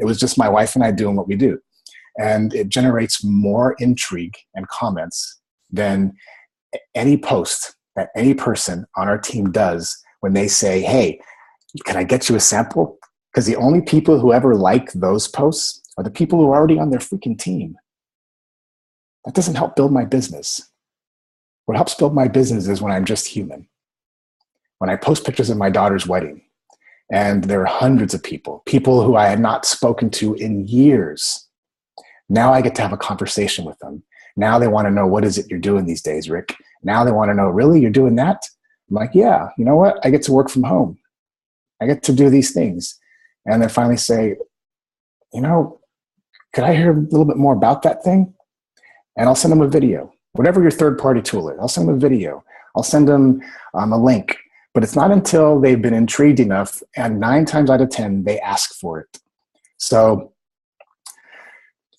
It was just my wife and I doing what we do. And it generates more intrigue and comments than any post that any person on our team does when they say, hey, can I get you a sample? Because the only people who ever like those posts are the people who are already on their freaking team. That doesn't help build my business. What helps build my business is when I'm just human. When I post pictures of my daughter's wedding, and there are hundreds of people who I had not spoken to in years. Now I get to have a conversation with them. Now they want to know, what is it you're doing these days, Rick? Now they want to know, really, you're doing that? I'm like, yeah, you know what? I get to work from home. I get to do these things. And they finally say, you know, could I hear a little bit more about that thing? And I'll send them a video. Whatever your third-party tool is, I'll send them a video. I'll send them a link. But it's not until they've been intrigued enough, and 9 times out of 10, they ask for it. So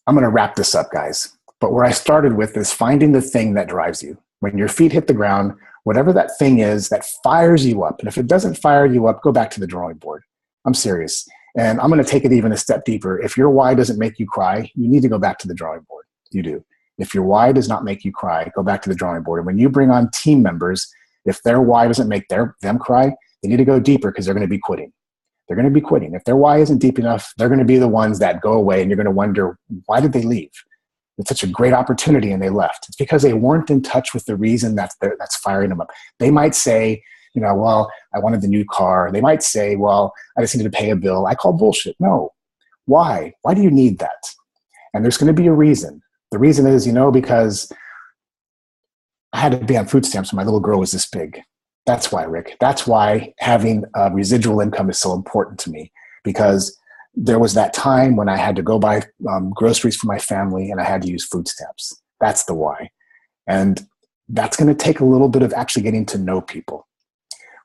I'm going to wrap this up, guys. But where I started with is finding the thing that drives you. When your feet hit the ground, whatever that thing is that fires you up. And if it doesn't fire you up, go back to the drawing board. I'm serious. And I'm going to take it even a step deeper. If your why doesn't make you cry, you need to go back to the drawing board. You do. If your why does not make you cry, go back to the drawing board. And when you bring on team members, if their why doesn't make them cry, they need to go deeper because they're going to be quitting. They're going to be quitting. If their why isn't deep enough, they're going to be the ones that go away, and you're going to wonder, why did they leave? It's such a great opportunity and they left. It's because they weren't in touch with the reason that's firing them up. They might say, you know, well, I wanted the new car. They might say, well, I just needed to pay a bill. I call bullshit. No. Why? Why do you need that? And there's going to be a reason. The reason is, you know, because I had to be on food stamps when my little girl was this big. That's why, Rick. That's why having a residual income is so important to me, because there was that time when I had to go buy groceries for my family and I had to use food stamps. That's the why. And that's going to take a little bit of actually getting to know people.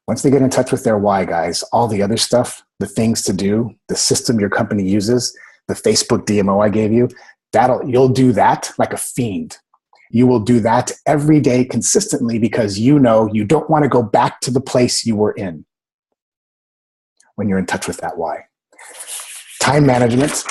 Once they get in touch with their why, guys, all the other stuff, the things to do, the system your company uses, the Facebook DMO I gave you, you'll do that like a fiend. You will do that every day consistently because you know you don't want to go back to the place you were in when you're in touch with that why. Time management,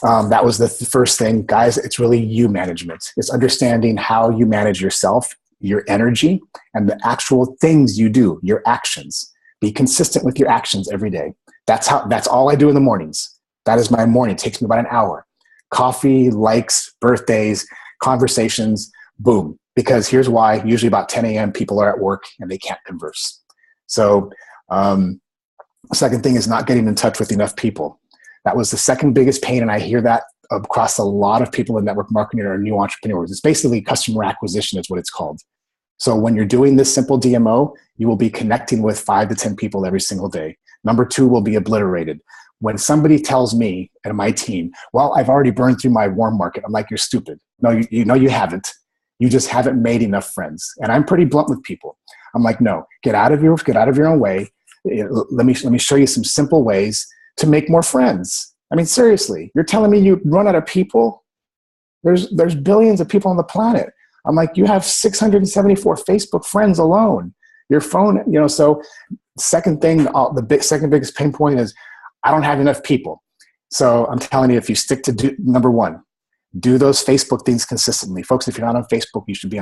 that was the first thing. Guys, it's really you management. It's understanding how you manage yourself, your energy, and the actual things you do, your actions. Be consistent with your actions every day. That's all I do in the mornings. That is my morning. It takes me about an hour. Coffee, likes, birthdays, conversations, boom. Because here's why. Usually about 10 a.m. people are at work and they can't converse. So second thing is not getting in touch with enough people. That was the second biggest pain, and I hear that across a lot of people in network marketing or new entrepreneurs. It's basically customer acquisition is what it's called. So when you're doing this simple DMO, you will be connecting with 5 to 10 people every single day. Number 2 will be obliterated. When somebody tells me and my team, well, I've already burned through my warm market, I'm like, you're stupid. No, you haven't. You just haven't made enough friends. And I'm pretty blunt with people. I'm like, no, get out of your own way. Let me show you some simple ways to make more friends. I mean, seriously, you're telling me you run out of people? There's billions of people on the planet. I'm like, you have 674 Facebook friends alone. Your phone, you know, so second thing, second biggest pain point is I don't have enough people. So I'm telling you, if you stick to number 1, do those Facebook things consistently. Folks, if you're not on Facebook, you should be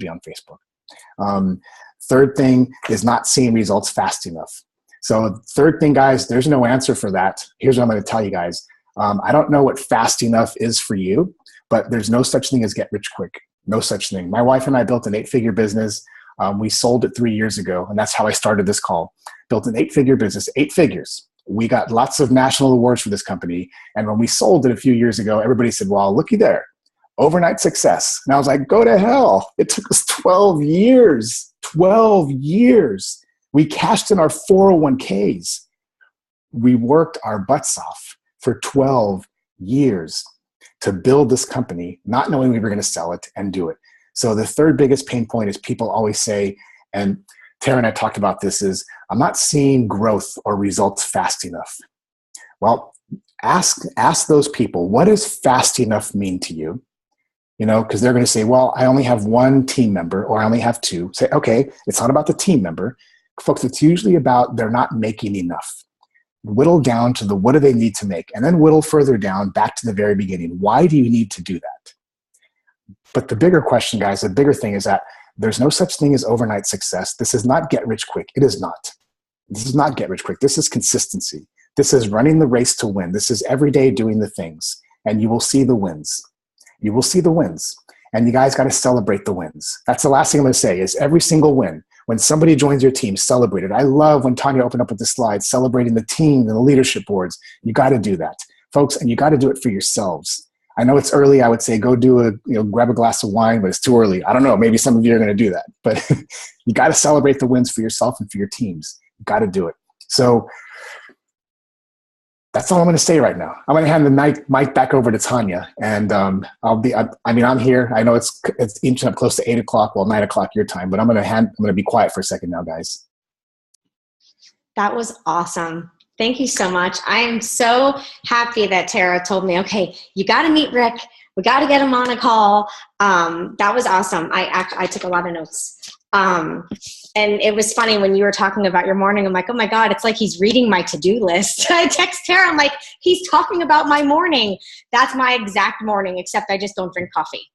on Facebook. Third thing is not seeing results fast enough. So third thing, guys, there's no answer for that. Here's what I'm going to tell you guys. I don't know what fast enough is for you, but there's no such thing as get rich quick. No such thing. My wife and I built an 8-figure business. We sold it 3 years ago, and that's how I started this call. Built an 8-figure business, 8 figures. We got lots of national awards for this company. And when we sold it a few years ago, everybody said, well, looky there, overnight success. And I was like, go to hell. It took us 12 years. 12 years. We cashed in our 401ks. We worked our butts off for 12 years to build this company, not knowing we were going to sell it and do it. So the third biggest pain point is people always say, and Tara and I talked about this, is I'm not seeing growth or results fast enough. Well, ask those people, what does fast enough mean to you? You know, because they're going to say, well, I only have 1 team member, or I only have 2. Say, okay, it's not about the team member. Folks, it's usually about they're not making enough. Whittle down to what do they need to make, and then whittle further down back to the very beginning. Why do you need to do that? But the bigger question, guys, the bigger thing is that there's no such thing as overnight success. This is not get rich quick. It is not. This is not get rich quick. This is consistency. This is running the race to win. This is every day doing the things, and you will see the wins. You will see the wins, and you guys got to celebrate the wins. That's the last thing I'm going to say is every single win. When somebody joins your team, celebrate it. I love when Tanya opened up with the slides, celebrating the team and the leadership boards. You got to do that, folks, and you got to do it for yourselves. I know it's early. I would say go grab a glass of wine, but it's too early. I don't know. Maybe some of you are going to do that, but you got to celebrate the wins for yourself and for your teams. You got to do it. So that's all I'm going to say right now. I'm going to hand the mic back over to Tanya, and I'm here. I know it's inching up close to 8 o'clock, 9 o'clock your time, but I'm going to be quiet for a second now, guys. That was awesome. Thank you so much. I am so happy that Tara told me, okay, you got to meet Rick. We got to get him on a call. That was awesome. I took a lot of notes. And it was funny when you were talking about your morning. I'm like, oh my God, it's like he's reading my to-do list. I text Tara, I'm like, he's talking about my morning. That's my exact morning, except I just don't drink coffee.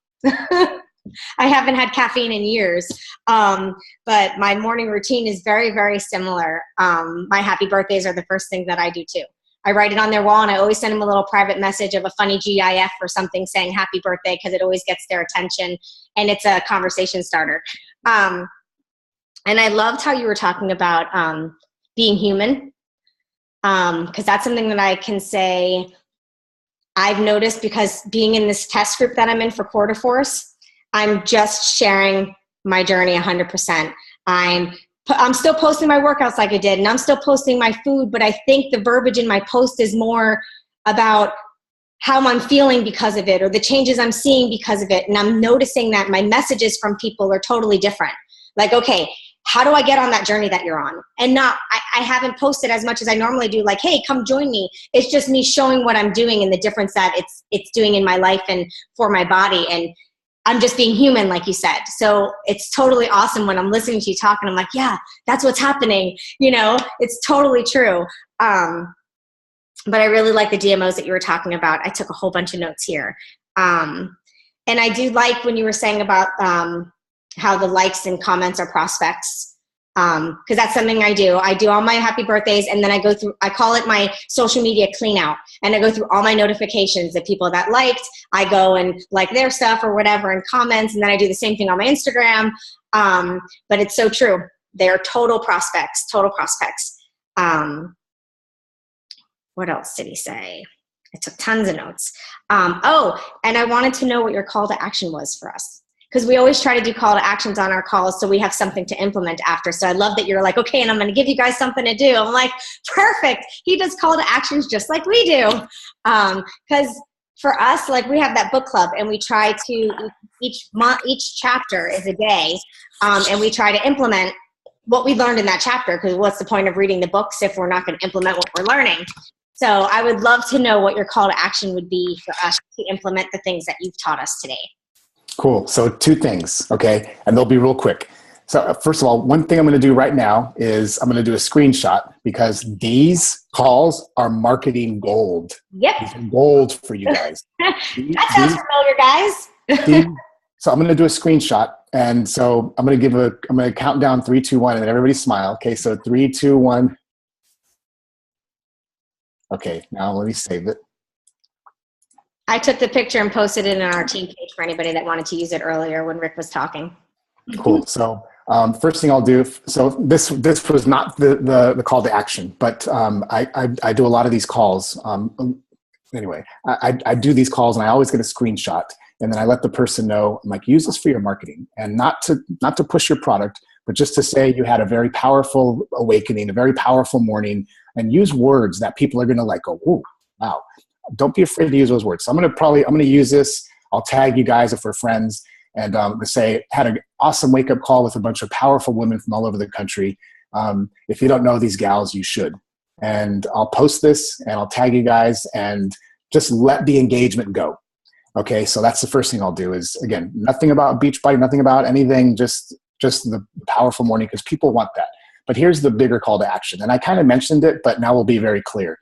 I haven't had caffeine in years. But my morning routine is very, very similar. My happy birthdays are the first thing that I do too. I write it on their wall, and I always send them a little private message of a funny GIF or something saying happy birthday, because it always gets their attention, and it's a conversation starter. And I loved how you were talking about being human, because that's something that I can say I've noticed, because being in this test group that I'm in for Quarter Force, I'm just sharing my journey 100%. I'm still posting my workouts like I did, and I'm still posting my food, but I think the verbiage in my post is more about how I'm feeling because of it, or the changes I'm seeing because of it. And I'm noticing that my messages from people are totally different. Like, okay, how do I get on that journey that you're on? And I haven't posted as much as I normally do, like, hey, come join me. It's just me showing what I'm doing and the difference that it's doing in my life and for my body. And I'm just being human, like you said. So it's totally awesome when I'm listening to you talk, and I'm like, yeah, that's what's happening. It's totally true. But I really like the DMOs that you were talking about. I took a whole bunch of notes here. And I do like when you were saying about how the likes and comments are prospects, because that's something I do. I do all my happy birthdays, and then I call it my social media clean out, and I go through all my notifications, the people that liked, I go and like their stuff or whatever and comments, and then I do the same thing on my Instagram. But it's so true. They're total prospects. What else did he say? I took tons of notes. And I wanted to know what your call to action was for us, because we always try to do call to actions on our calls so we have something to implement after. So I love that you're like, okay, and I'm going to give you guys something to do. I'm like, perfect. He does call to actions just like we do. Because for us, like, we have that book club, and we try to, each chapter is a day, and we try to implement what we learned in that chapter, because what's the point of reading the books if we're not going to implement what we're learning? So I would love to know what your call to action would be for us to implement the things that you've taught us today. Cool. So 2 things, okay? And they'll be real quick. So first of all, one thing I'm going to do right now is I'm going to do a screenshot, because these calls are marketing gold. Yep. These are gold for you guys. That sounds familiar, guys. So I'm going to do a screenshot. And so I'm going to count down 3, 2, 1, and then everybody smile. Okay. So 3, 2, 1. Okay. Now let me save it. I took the picture and posted it on our team page for anybody that wanted to use it earlier when Rick was talking. Cool. So first thing I'll do, so this was not the call to action, but I do a lot of these calls. Anyway, I do these calls, and I always get a screenshot, and then I let the person know, I'm like, use this for your marketing, and not to push your product, but just to say you had a very powerful awakening, a very powerful morning, and use words that people are going to like go, whoa, wow. Don't be afraid to use those words. So I'm going to use this. I'll tag you guys if we're friends, and say, had an awesome wake up call with a bunch of powerful women from all over the country. If you don't know these gals, you should. And I'll post this, and I'll tag you guys, and just let the engagement go. Okay. So that's the first thing I'll do is, again, nothing about Beachbody, nothing about anything, just the powerful morning, because people want that. But here's the bigger call to action. And I kind of mentioned it, but now we'll be very clear.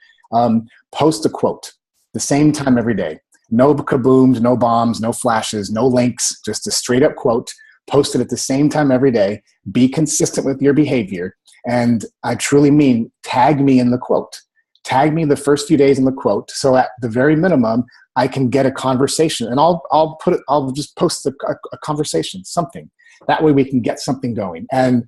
Post a quote the same time every day. No kabooms, no bombs, no flashes, no links, just a straight up quote. Post it at the same time every day. Be consistent with your behavior. And I truly mean, tag me in the quote. Tag me the first few days in the quote. So at the very minimum, I can get a conversation, and I'll just post a conversation, something. That way we can get something going. And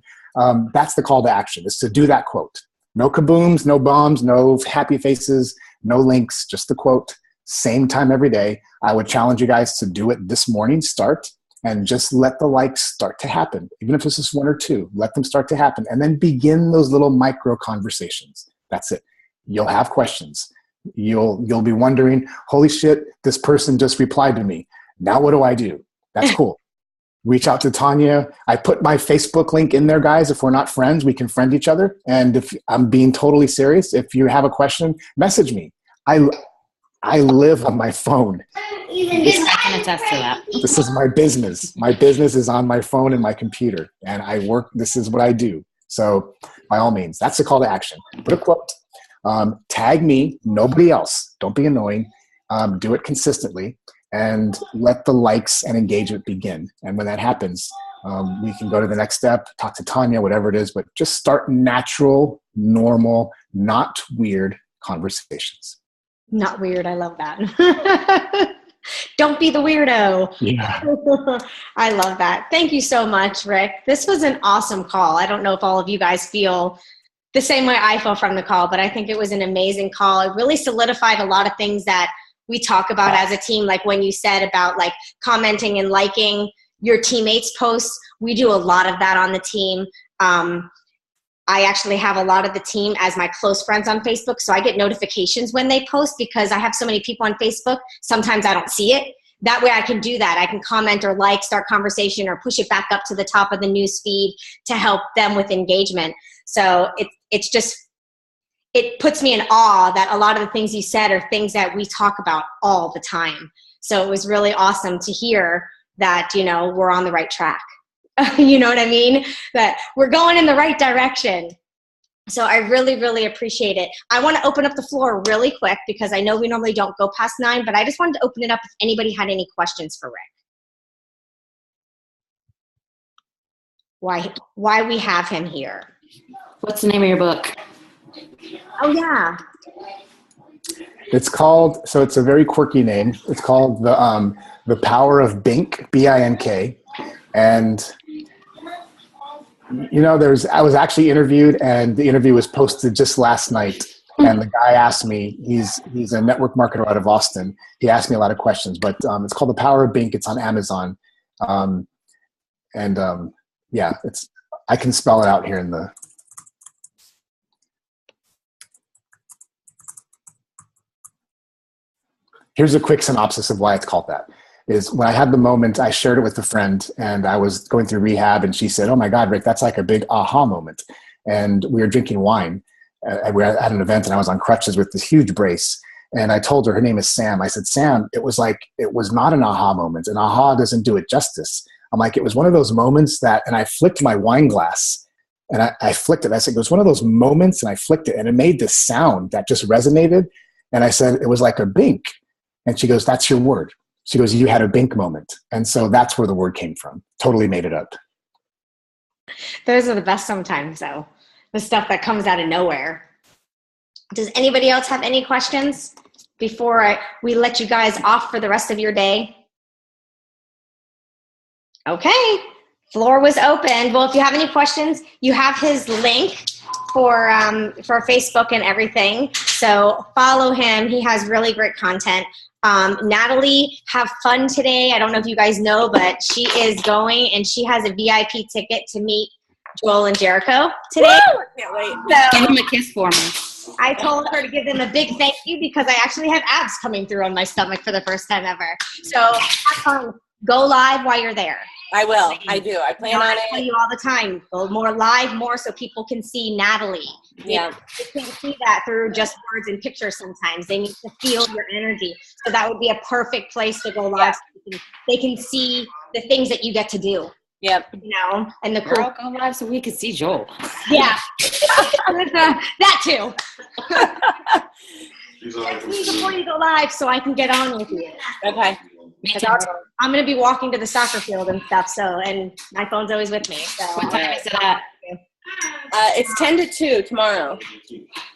that's the call to action, is to do that quote. No kabooms, no bombs, no happy faces, no links, just the quote. Same time every day. I would challenge you guys to do it this morning, start, and just let the likes start to happen. Even if it's just 1 or 2, let them start to happen. And then begin those little micro conversations. That's it. You'll have questions. You'll be wondering, holy shit, this person just replied to me. Now what do I do? That's cool. Reach out to Tanya. I put my Facebook link in there, guys. If we're not friends, we can friend each other. And if I'm being totally serious, if you have a question, message me. I live on my phone. I can attest to that. This is my business. My business is on my phone and my computer. And I work, this is what I do. So by all means, that's the call to action. Put a quote. Tag me, nobody else. Don't be annoying. Do it consistently. And let the likes and engagement begin. And when that happens, we can go to the next step, talk to Tanya, whatever it is, but just start natural, normal, not weird conversations. Not weird. I love that. Don't be the weirdo. Yeah. I love that. Thank you so much, Rick. This was an awesome call. I don't know if all of you guys feel the same way I feel from the call, but I think it was an amazing call. It really solidified a lot of things that we talk about as a team, like when you said about like commenting and liking your teammates' posts. We do a lot of that on the team. I actually have a lot of the team as my close friends on Facebook, so I get notifications when they post because I have so many people on Facebook. Sometimes I don't see it. That way I can do that. I can comment or like, start conversation, or push it back up to the top of the news feed to help them with engagement. So it's just, it puts me in awe that a lot of the things you said are things that we talk about all the time. So it was really awesome to hear that, you know, we're on the right track. You know what I mean? That we're going in the right direction. So I really, really appreciate it. I want to open up the floor really quick because I know we normally don't go past 9, but I just wanted to open it up if anybody had any questions for Rick. Why we have him here. What's the name of your book? Oh, yeah. It's called, so it's a very quirky name. It's called The Power of Bink, B-I-N-K. And, you know, I was actually interviewed, and the interview was posted just last night. And the guy asked me, he's a network marketer out of Austin. He asked me a lot of questions, but it's called The Power of Bink. It's on Amazon. Yeah, I can spell it out here in the, here's a quick synopsis of why it's called that. Is when I had the moment, I shared it with a friend, and I was going through rehab, and she said, oh my God, Rick, that's like a big aha moment. And we were drinking wine. We were at an event, and I was on crutches with this huge brace. And I told her name is Sam. I said, Sam, it was not an aha moment. An aha doesn't do it justice. I'm like, it was one of those moments that, and I flicked my wine glass, and I flicked it. I said, it was one of those moments, and I flicked it, and it made this sound that just resonated. And I said, it was like a bink. And she goes, that's your word. She goes, you had a bink moment. And so that's where the word came from. Totally made it up. Those are the best sometimes, though. The stuff that comes out of nowhere. Does anybody else have any questions before we let you guys off for the rest of your day? Okay. Floor was open. Well, if you have any questions, you have his link for Facebook and everything. So follow him. He has really great content. Natalie, have fun today. I don't know if you guys know, but she is going, and she has a VIP ticket to meet Joel and Jericho today. Woo! I can't wait. So, give him a kiss for me. I told her to give them a big thank you because I actually have abs coming through on my stomach for the first time ever. So have fun. Go live while you're there. I will. I do. I plan on it. I tell you all the time, go more live, more so people can see Natalie. Yeah. They can't see that through just words and pictures sometimes. They need to feel your energy. So that would be a perfect place to go live. Yeah. So they can see the things that you get to do. Yep. You know, and the cool. Girl, go live so we can see Joel. Yeah. That too. Text me before you go live so I can get on with you. Okay. I'm going to be walking to the soccer field and stuff, and my phone's always with me. So. What time is it at? It's 10 to 2 tomorrow,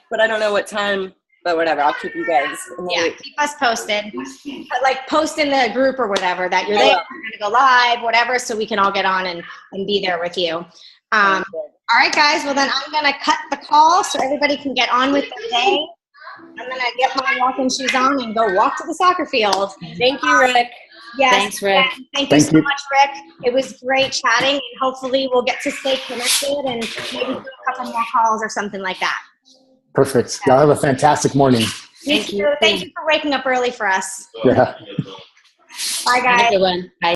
but I don't know what time but whatever. I'll keep you guys in the Yeah, loop. keep us posted. But like post in the group or whatever that you're there, you're gonna go live, whatever, so we can all get on and be there with you. All right, guys. Well, then I'm gonna cut the call so everybody can get on with their day. I'm gonna get my walking shoes on and go walk to the soccer field. Thank you, Rick. Yes. Thanks, Rick. Thank you so much, Rick. It was great chatting, and hopefully we'll get to stay connected and maybe do a couple more calls or something like that. Perfect. Y'all have a fantastic morning. Thank you. Thank you for waking up early for us. Yeah. Bye, guys. Have a good one. Bye.